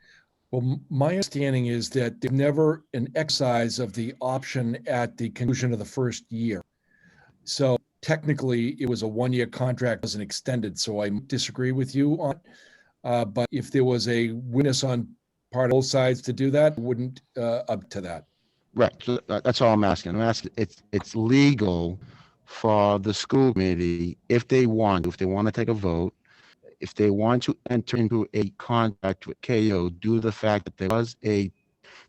Speaker 14: Well, my understanding is that there's never an exercise of the option at the conclusion of the first year. So technically, it was a 1-year contract, wasn't extended. So I disagree with you on it. But if there was a willingness on part of both sides to do that, wouldn't up to that.
Speaker 11: Right. So that's all I'm asking. I'm asking, it's legal for the school committee, if they want to take a vote, if they want to enter into a contract with KO, due to the fact that there was a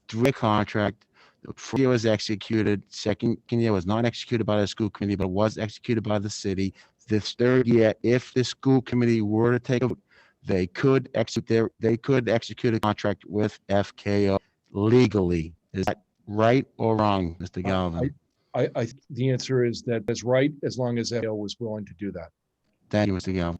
Speaker 11: 3-year contract, the first year was executed, second year was not executed by the school committee, but was executed by the city. This 3rd year, if the school committee were to take a vote, they could execute a contract with FKO legally. Is that right or wrong, Mr. Galvin?
Speaker 14: The answer is that that's right, as long as FKO was willing to do that.
Speaker 11: Thank you, Mr. Galvin.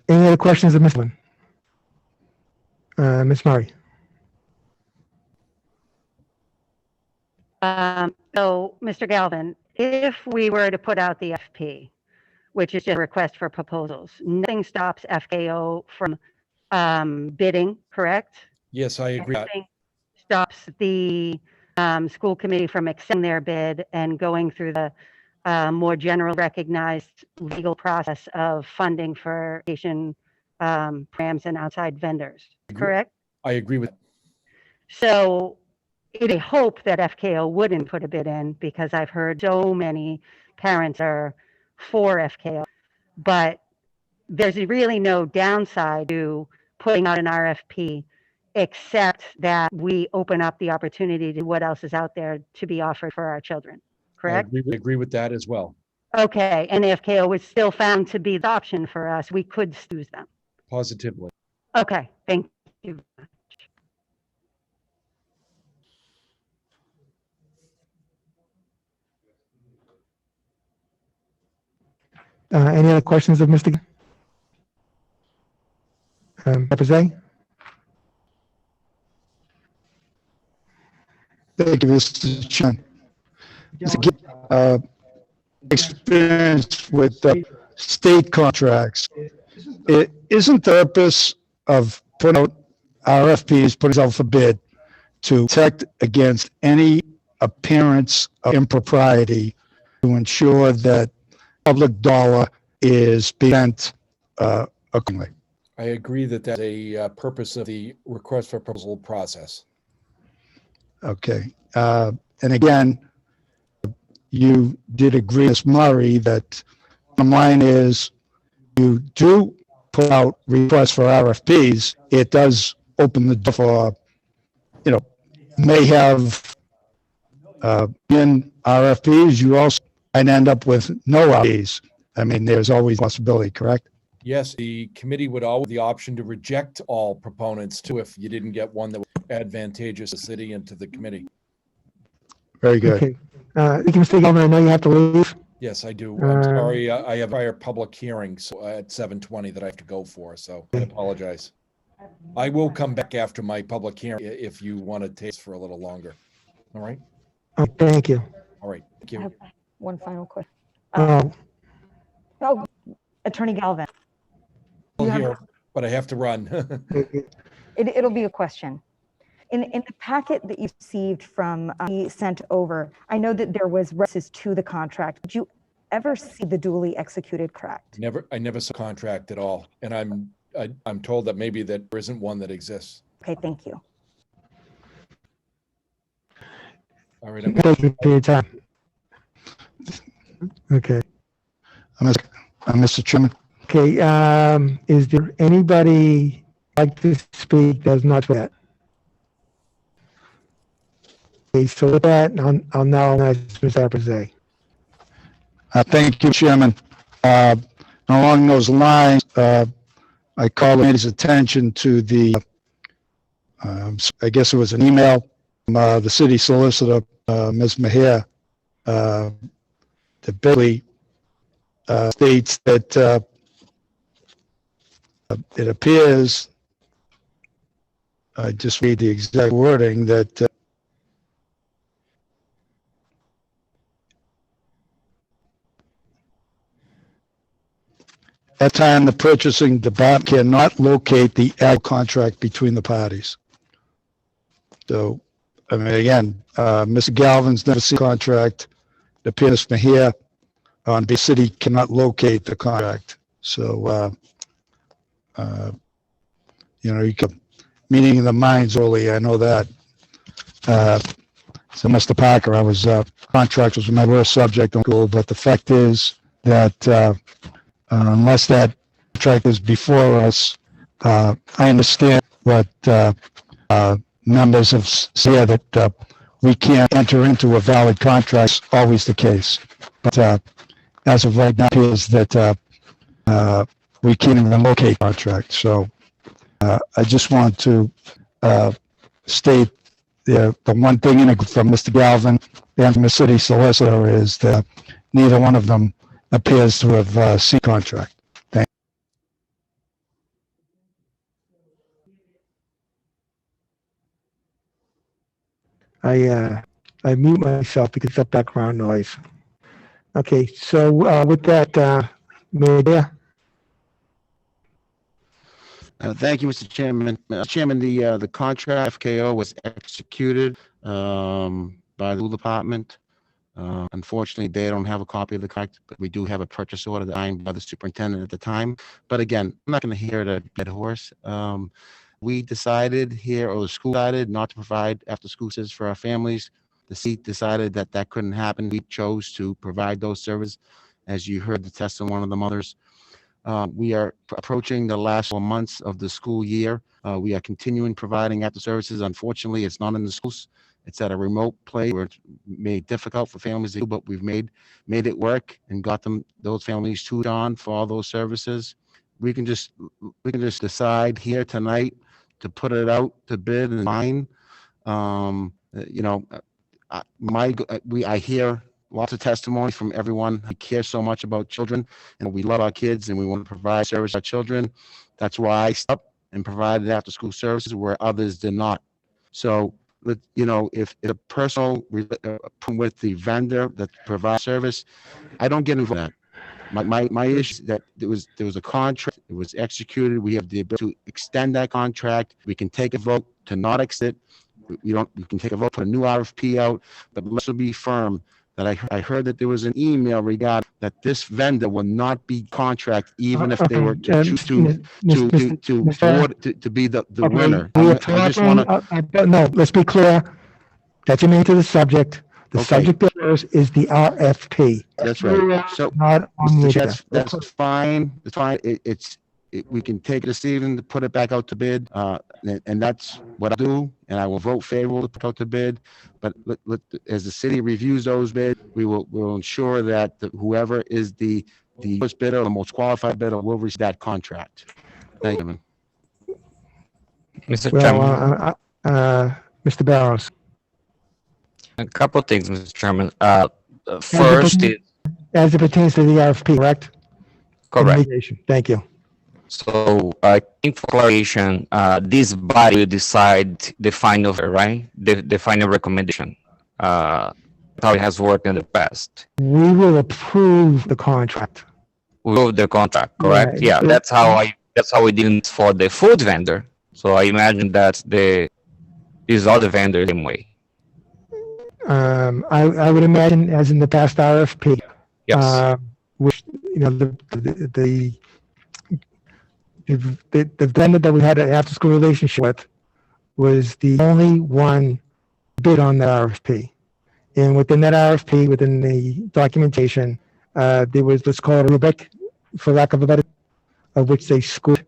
Speaker 1: Any other questions of Ms. Lynn? Ms. Murray?
Speaker 4: So, Mr. Galvin, if we were to put out the FP, which is just a request for proposals, nothing stops FKO from bidding, correct?
Speaker 14: Yes, I agree.
Speaker 4: Nothing stops the school committee from accepting their bid and going through the more general recognized legal process of funding for education programs and outside vendors, correct?
Speaker 14: I agree with.
Speaker 4: So it's a hope that FKO wouldn't put a bid in because I've heard so many parents are for FKO, but there's really no downside to putting out an RFP except that we open up the opportunity to what else is out there to be offered for our children, correct?
Speaker 14: I agree with that as well.
Speaker 4: Okay, and if FKO was still found to be the option for us, we could use them.
Speaker 14: Positively.
Speaker 4: Okay, thank you.
Speaker 1: Any other questions of Mr. Representative?
Speaker 5: Thank you, Mr. Chairman. Experience with state contracts. It isn't the purpose of putting out RFPs, putting out for bid to protect against any appearance of impropriety to ensure that public dollar is spent accordingly.
Speaker 14: I agree that that's a purpose of the request for proposal process.
Speaker 5: Okay. And again, you did agree, Ms. Murray, that bottom line is you do put out requests for RFPs. It does open the door for, may have in RFPs, you also might end up with no RFPs. I mean, there's always a possibility, correct?
Speaker 14: Yes, the committee would always have the option to reject all proponents too if you didn't get one that was advantageous to the city and to the committee.
Speaker 5: Very good.
Speaker 1: Okay. Thank you, Mr. Gelman. I know you have to leave.
Speaker 14: Yes, I do. I'm sorry. I have prior public hearings at 7:20 that I have to go for, so I apologize. I will come back after my public hearing if you want to take this for a little longer. All right?
Speaker 1: Thank you.
Speaker 14: All right. Thank you.
Speaker 12: One final question.
Speaker 1: Oh,
Speaker 12: Attorney Galvin.
Speaker 14: Still here, but I have to run.
Speaker 12: It'll be a question. In the packet that you received from sent over, I know that there was references to the contract. Did you ever see the duly executed contract?
Speaker 14: I never saw a contract at all, and I'm told that maybe that there isn't one that exists.
Speaker 12: Okay, thank you.
Speaker 14: All right.
Speaker 1: thank you for your time. Okay.
Speaker 5: Mr. Chairman.
Speaker 1: Okay. Is there anybody like to speak that's not yet? Okay, so with that, I'll now ask Mr. Abraze.
Speaker 5: Thank you, Chairman. Along those lines, I called his attention to the, I guess it was an email from the city solicitor, Ms. Mahir, that basically states that it appears, I just read the exact wording, that at time the purchasing department cannot locate the ag contract between the parties. So, I mean, again, Mr. Galvin's never seen a contract. It appears from here on the city cannot locate the contract. So, you can, meeting in the minds only, I know that. So, Mr. Parker, contract was my worst subject in school, but the fact is that unless that contract is before us, I understand what members have said that we can't enter into a valid contract. It's always the case. But as of right now, it appears that we can't even locate contract. So I just want to state the one thing from Mr. Galvin and from the city solicitor is that neither one of them appears to have seen contract. Thank
Speaker 1: you. I mute myself because of background noise. Okay, so with that, Mayor.
Speaker 11: Thank you, Mr. Chairman. Mr. Chairman, the contract FKO was executed by the school department Unfortunately, they don't have a copy of the contract, but we do have a purchase order signed by the superintendent at the time. But again, I'm not going to hear the dead horse. We decided here, or the school decided, not to provide after-school services for our families. The seat decided that that couldn't happen. We chose to provide those services, as you heard the testimony of one of the mothers. We are approaching the last 4 months of the school year. We are continuing providing after services. Unfortunately, it's not in the schools. It's at a remote place where it's made difficult for families to do, but we've made it work and got those families tuned on for all those services. We can just decide here tonight to put it out to bid and mine. You know, I hear lots of testimony from everyone who cares so much about children, and we love our kids and we want to provide service to our children. That's why I stepped up and provided after school services where others did not. So, you know, if a personal with the vendor that provides service, I don't get involved in that. My issue is that there was a contract, it was executed. We have the ability to extend that contract. We can take a vote to not exit. We can take a vote, put a new RFP out, but let's be firm that I heard that there was an email regarding that this vendor will not be contract even if they were to choose to be the winner. I just want to.
Speaker 1: No, let's be clear. That's germane to the subject. The
Speaker 11: Okay.
Speaker 1: subject of yours is the RFP.
Speaker 11: That's right. So
Speaker 1: Not on the agenda.
Speaker 11: that's fine. It's fine. We can take it this evening to put it back out to bid, and that's what I'll do. And I will vote favorable to put out to bid. But as the city reviews those bids, we'll ensure that whoever is the lowest bidder, the most qualified bidder, will receive that contract. Thank you.
Speaker 3: Mr. Chairman,
Speaker 1: Well, Mr. Barrows.
Speaker 3: a couple of things, Mr. Chairman. First is
Speaker 1: As it pertains to the RFP, correct?
Speaker 3: correct.
Speaker 1: Litigation. Thank you.
Speaker 3: So I think for clarification, this body will decide the final, right? The final recommendation. How it has worked in the past.
Speaker 1: We will approve the contract.
Speaker 3: With the contract, correct?
Speaker 1: Right.
Speaker 3: Yeah, that's how we did it for the food vendor. So I imagine that these other vendors same way.
Speaker 1: I would imagine, as in the past RFP,
Speaker 3: Yes.
Speaker 1: which, you know, the vendor that we had an after-school relationship with was the only one bid on that RFP. And within that RFP, within the documentation, there was, let's call it a rubric, for lack of a better, of which they scored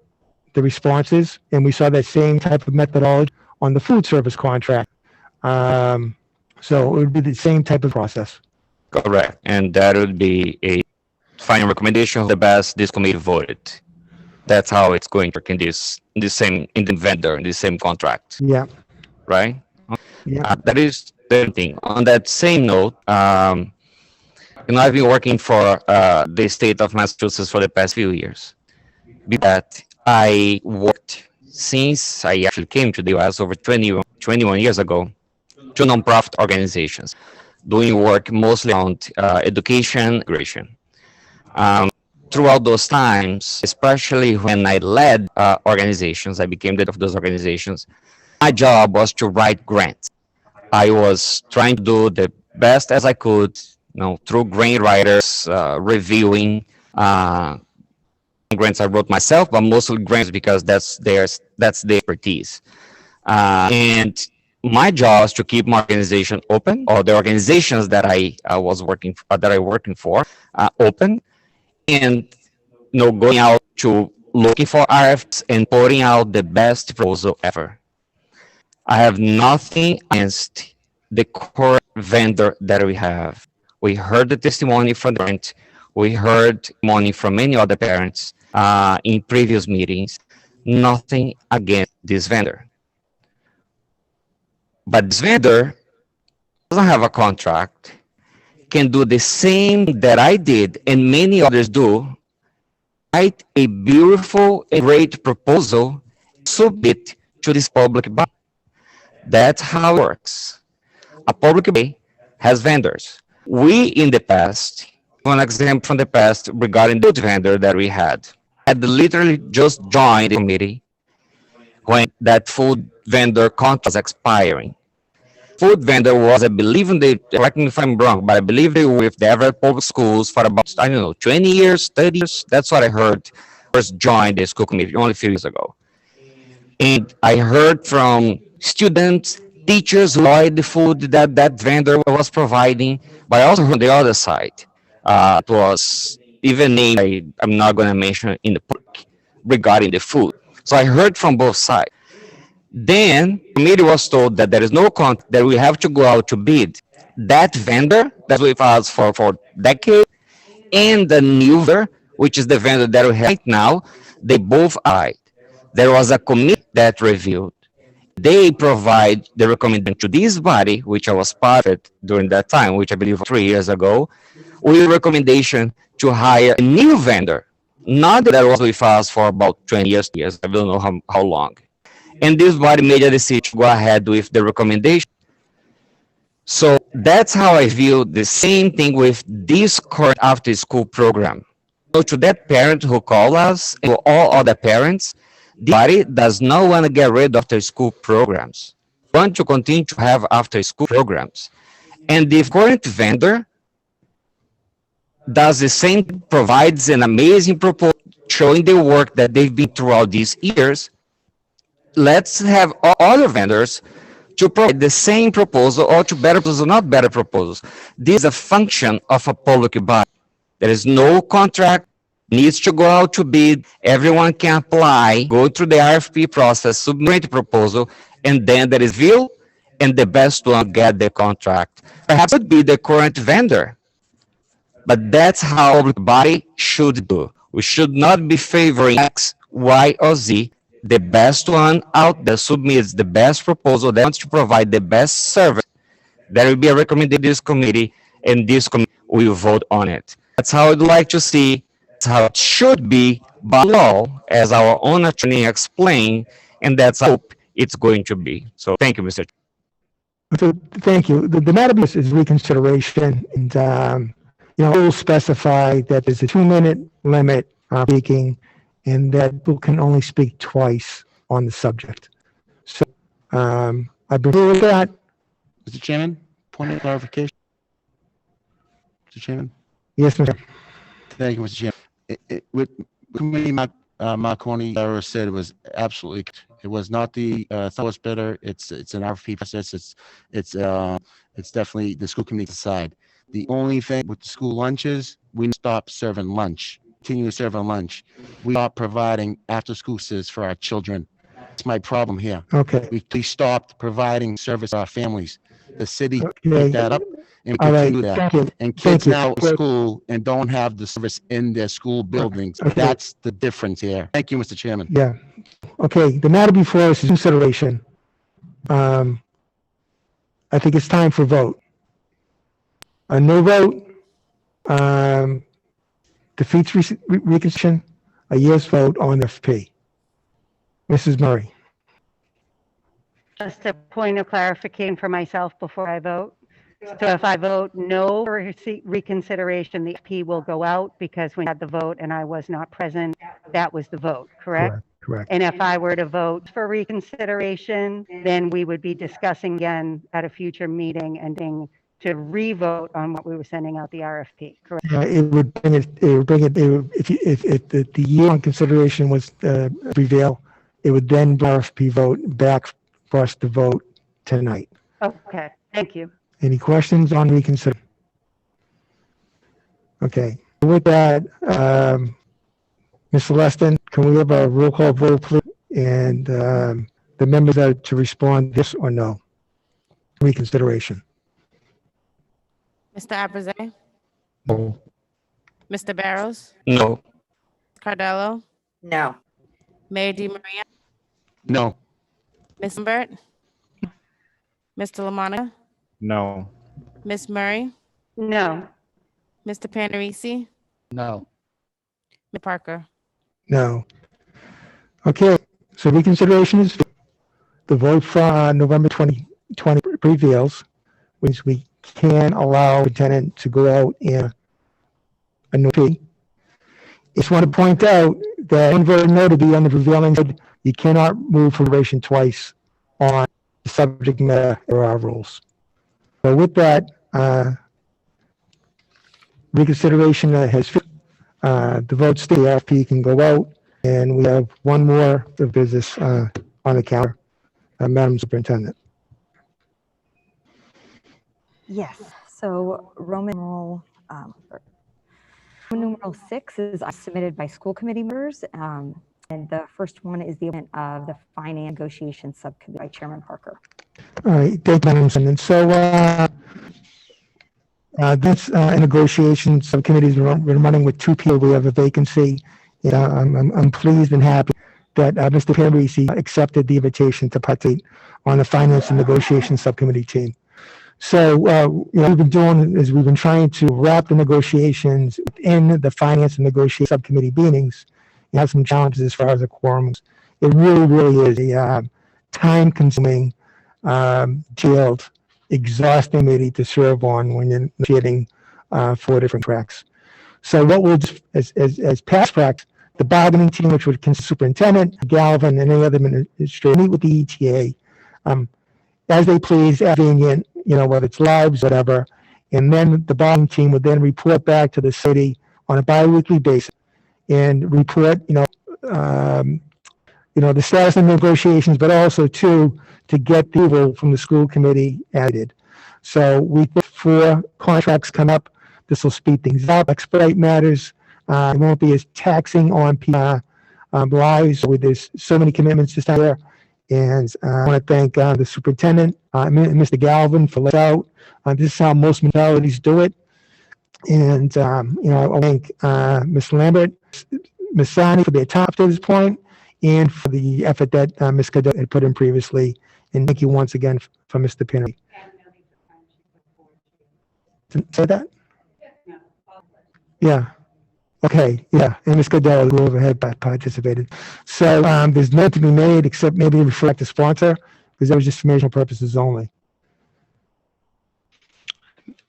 Speaker 1: the responses. And we saw that same type of methodology on the food service contract. So it would be the same type of process.
Speaker 3: Correct. And that would be a final recommendation of the best this committee voted. That's how it's going to work in the vendor, in the same contract,
Speaker 1: Yeah.
Speaker 3: right?
Speaker 1: Yeah.
Speaker 3: That is the thing. On that same note, you know, I've been working for the state of Massachusetts for the past few years. That I worked since I actually came to the US over 21 years ago, to nonprofit organizations, doing work mostly on education, integration. Throughout those times, especially when I led organizations, I became the head of those organizations, my job was to write grants. I was trying to do the best as I could, you know, through grant writers, reviewing grants I wrote myself, but mostly grants because that's their expertise. And my job is to keep my organization open, or the organizations that I was working for open, and you know, going out to looking for RFPs and putting out the best proposal ever. I have nothing against the current vendor that we have. We heard the testimony from the parent. We heard testimony from many other parents in previous meetings. Nothing against this vendor. But this vendor doesn't have a contract, can do the same that I did and many others do, write a beautiful and great proposal, submit to this public body. That's how it works. A public body has vendors. We in the past, one example from the past regarding the vendor that we had literally just joined the committee when that food vendor contract was expiring. food vendor was, I believe, correct me if I'm wrong, but I believe they were with the Everett Public Schools for about, I don't know, 20 years, 30 years. That's what I heard first joined the school committee only a few years ago. And I heard from students, teachers who enjoyed the food that that vendor was providing, but I also heard on the other side. It was even named, I'm not going to mention in the book, regarding the food. So I heard from both sides. Then the committee was told that there is no contract, that we have to go out to bid. That vendor that's with us for decades, and the new vendor, which is the vendor that we have right now, they both lied. There was a committee that reviewed. They provide the recommendation to this body, which I was part of it during that time, which I believe was 3 years ago, with a recommendation to hire a new vendor, not that was with us for about 20 years, I don't know how long. And this body made a decision to go ahead with the recommendation. So that's how I view the same thing with this current after-school program. So to that parent who called us, and to all other parents, the body does not want to get rid of after-school programs. We want to continue to have after-school programs. And the current vendor does the same, provides an amazing proposal showing the work that they've been throughout these years. Let's have other vendors to provide the same proposal or to better proposals, not better proposals. This is a function of a public body. There is no contract, needs to go out to bid, everyone can apply, go through the RFP process, submit a proposal, and then there is view, and the best one get the contract. Perhaps it would be the current vendor, but that's how public body should do. We should not be favoring X, Y, or Z. The best one out there submits the best proposal that wants to provide the best service. There will be a recommendation to this committee, and this committee will vote on it. That's how I'd like to see. That's how it should be by law, as our own attorney explained, and that's how I hope it's going to be. So thank you, Mr.
Speaker 1: So, thank you. The matter is reconsideration, and we'll specify that there's a 2-minute limit speaking, and that people can only speak twice on the subject. So, I believe with that.
Speaker 11: Mr. Chairman, point of clarification. Mr. Chairman.
Speaker 1: Yes, Mr.
Speaker 11: Thank you, Mr. Chairman. With Committee Marconi said, it was absolutely. It was not the lowest bidder. It's an RFP process. It's definitely the school committee decide. The only thing with the school lunches, we stop serving lunch. Continue serving lunch. We are providing after-school services for our children. That's my problem here.
Speaker 1: Okay.
Speaker 11: We stopped providing service to our families. The city
Speaker 1: Okay.
Speaker 11: picked that up and we
Speaker 1: All right.
Speaker 11: continue that.
Speaker 1: Thank you.
Speaker 11: And kids
Speaker 1: Thank you.
Speaker 11: now at school and don't have the service in their school buildings.
Speaker 1: Okay.
Speaker 11: That's the difference here. Thank you, Mr. Chairman.
Speaker 1: Yeah. Okay, the matter before us is consideration. I think it's time for vote. A no vote defeats reconsideration. A yes vote on FP. Mrs. Murray.
Speaker 4: Just a point of clarification for myself before I vote. So if I vote no for reconsideration, the FP will go out because we had the vote and I was not present. That was the vote, correct?
Speaker 1: Correct.
Speaker 4: And if I were to vote for reconsideration, then we would be discussing again at a future meeting and to re-vote on what we were sending out the RFP, correct?
Speaker 1: It would bring it, if the year on consideration was prevail, it would then RFP vote back for us to vote tonight.
Speaker 4: Okay, thank you.
Speaker 1: Any questions on reconsider? Okay, with that, Ms. Celestin, can we have a roll call vote, please? And the members are to respond yes or no. Reconsideration.
Speaker 2: Mr. Abraze?
Speaker 1: No.
Speaker 2: Mr. Barrows?
Speaker 3: No.
Speaker 2: Cardello?
Speaker 10: No.
Speaker 2: Mayor DiMaria?
Speaker 11: No.
Speaker 2: Ms. Humbert? Mr. LaMonica?
Speaker 15: No.
Speaker 2: Ms. Murray?
Speaker 4: No.
Speaker 2: Mr. Panarisi?
Speaker 13: No.
Speaker 2: Ms. Parker?
Speaker 1: No. Okay, so reconsideration is the vote for November 2020 prevails, which we can allow the tenant to go out in a new fee. Just want to point out that one vote no to be on the prevailing side, you cannot move for duration twice on the subject matter. There are rules. So with that, reconsideration has, the votes, the RFP can go out, and we have one more of business on the calendar. Madam Superintendent.
Speaker 12: Yes, so Roman numeral 6 is submitted by school committee members. And the first one is the event of the Finance Negotiation Subcommittee by Chairman Parker.
Speaker 1: All right, thank you, Madam Superintendent. So, this negotiation subcommittee is running with 2 people. We have a vacancy. I'm pleased and happy that Mr. Panarisi accepted the invitation to participate on the Finance and Negotiation Subcommittee team. So, we've been doing is we've been trying to wrap the negotiations in the Finance and Negotiation Subcommittee meetings. You have some challenges as far as the quorums. It really is a time-consuming, jailed, exhausting committee to serve on when you're negotiating 4 different tracks. So what we'll do as past practice, the bargaining team, which would consist of superintendent, Galvin, and any other administrator, meet with the ETA as they please, as convenient, whether it's lives, whatever. And then the bargaining team would then report back to the city on a bi-weekly basis and report, the status of negotiations, but also to get the approval from the school committee added. So we put 4 contracts come up. This will speed things up, expedite matters. It won't be as taxing on people's lives with there's so many commitments this time here. And I want to thank the superintendent, Mr. Galvin, for letting us out. This is how most municipalities do it. And, I thank Ms. Lambert, Ms. Sani for their time to this point, and for the effort that Ms. Cadet had put in previously. And thank you once again for Mr. Pinnery. Say that? Yeah. Okay. Yeah. And Ms. Cadet, who overhead participated. So there's no to be made except maybe refer back to sponsor, because that was just informational purposes only.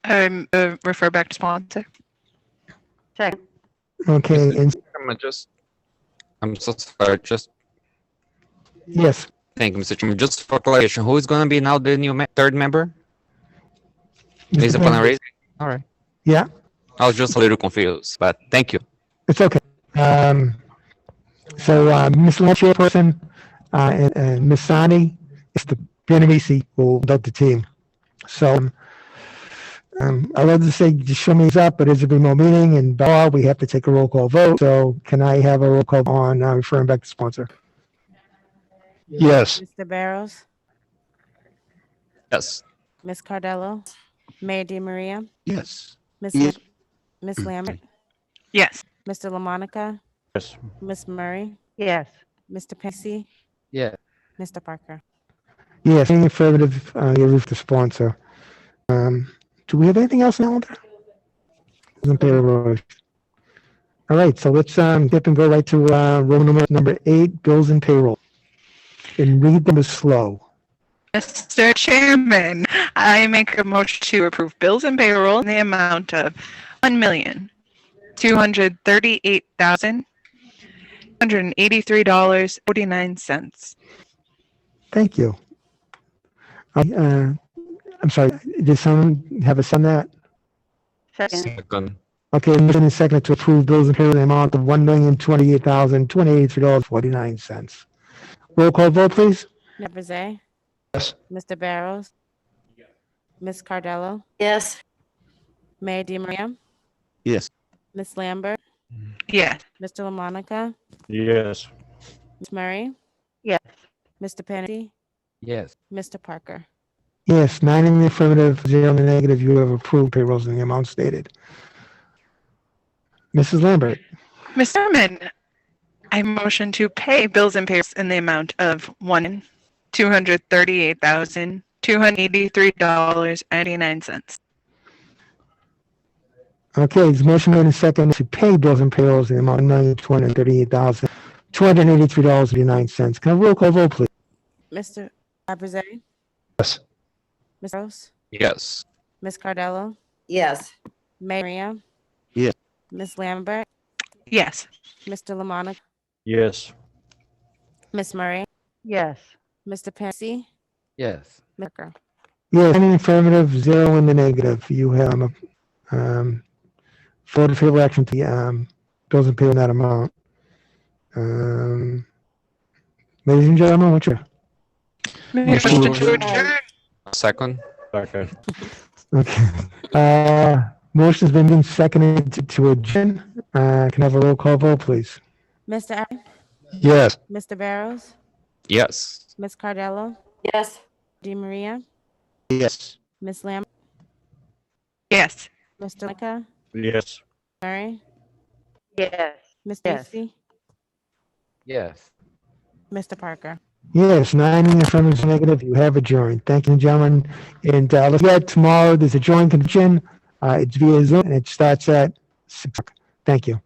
Speaker 9: Refer back to sponsor.
Speaker 4: Second.
Speaker 1: Okay. And
Speaker 3: I'm so sorry.
Speaker 1: yes.
Speaker 3: Thank you, Mr. Chairman. Just for clarification, who is going to be now the new third member? Lisa Panarisi? All right.
Speaker 1: Yeah.
Speaker 3: I was just a little confused, but thank you.
Speaker 1: It's okay. So Ms. Lynch, chairperson, and Ms. Sani, it's the Panarisi who will conduct the team. So I'd love to say just show me up, but it's a remote meeting, and we have to take a roll call vote. So can I have a roll call on referring back to sponsor?
Speaker 5: Yes.
Speaker 2: Mr. Barrows,
Speaker 3: Yes.
Speaker 2: Ms. Cardello, Mayor DiMaria,
Speaker 11: Yes.
Speaker 2: Ms. Ms. Lambert,
Speaker 9: Yes.
Speaker 2: Mr. LaMonica,
Speaker 13: Yes.
Speaker 2: Ms. Murray,
Speaker 4: Yes.
Speaker 2: Mr. Pensy,
Speaker 13: Yeah.
Speaker 2: Mr. Parker.
Speaker 1: Yes, any affirmative, you roof the sponsor. Do we have anything else now? All right, so let's dip and go right to Roman number 8, bills and payroll. And read them as slow.
Speaker 9: Mr. Chairman, I make a motion to approve bills and payroll in the amount of $1,238,183.49.
Speaker 1: Thank you. I'm sorry, did someone have a son that?
Speaker 4: Second.
Speaker 3: Second.
Speaker 1: Okay, motion is second to approve bills and payroll in the amount of $1,028,283.49. Roll call vote, please.
Speaker 2: Mayor Brzee,
Speaker 5: Yes.
Speaker 2: Mr. Barrows, Ms. Cardello,
Speaker 10: Yes.
Speaker 2: Mayor DiMaria,
Speaker 11: Yes.
Speaker 2: Ms. Lambert,
Speaker 9: Yes.
Speaker 2: Mr. LaMonica,
Speaker 13: Yes.
Speaker 2: Ms. Murray,
Speaker 4: Yes.
Speaker 2: Mr. Pensy,
Speaker 13: Yes.
Speaker 2: Mr. Parker.
Speaker 1: Yes, 9 in the affirmative, 0 in the negative. You have approved payrolls in the amount stated. Mrs. Lambert.
Speaker 9: Mr. Chairman, I motion to pay bills and payrolls in the amount of $1,238,283.99.
Speaker 1: Okay, there's a motion made in second to pay bills and payrolls in the amount of $1,238,283.89. Can I roll call vote, please?
Speaker 2: Mr. Brzee,
Speaker 5: Yes.
Speaker 2: Ms. Rose,
Speaker 3: Yes.
Speaker 2: Ms. Cardello,
Speaker 10: Yes.
Speaker 2: Mayor DiMaria,
Speaker 11: Yes.
Speaker 2: Ms. Lambert,
Speaker 9: Yes.
Speaker 2: Mr. LaMonica,
Speaker 13: Yes.
Speaker 2: Ms. Murray,
Speaker 4: Yes.
Speaker 2: Mr. Pensy,
Speaker 13: Yes.
Speaker 2: Mr. Parker.
Speaker 1: Yes, 9 in the affirmative, 0 in the negative. You have, 4 to favorable action to the, bills and pay in that amount. Ladies and gentlemen, what's your,
Speaker 9: Motion to adjourn.
Speaker 3: Second.
Speaker 13: Okay.
Speaker 1: okay. Motion's been moved and seconded to adjourn. Can I have a roll call vote, please?
Speaker 2: Mr. Aaron,
Speaker 5: Yes.
Speaker 2: Mr. Barrows,
Speaker 3: Yes.
Speaker 2: Ms. Cardello,
Speaker 10: Yes.
Speaker 2: Di Maria,
Speaker 11: Yes.
Speaker 2: Ms. Lamb,
Speaker 9: Yes.
Speaker 2: Mr. Micah,
Speaker 13: Yes.
Speaker 2: Murray,
Speaker 4: Yes.
Speaker 2: Ms.
Speaker 4: Yes.
Speaker 2: Stacy,
Speaker 13: Yes.
Speaker 2: Mr. Parker.
Speaker 1: Yes, 9 in the affirmative, negative. You have adjourned. Thank you, gentlemen. And let's get tomorrow. There's a joint convention. It's via Zoom and it starts at 6 o'clock. Thank you.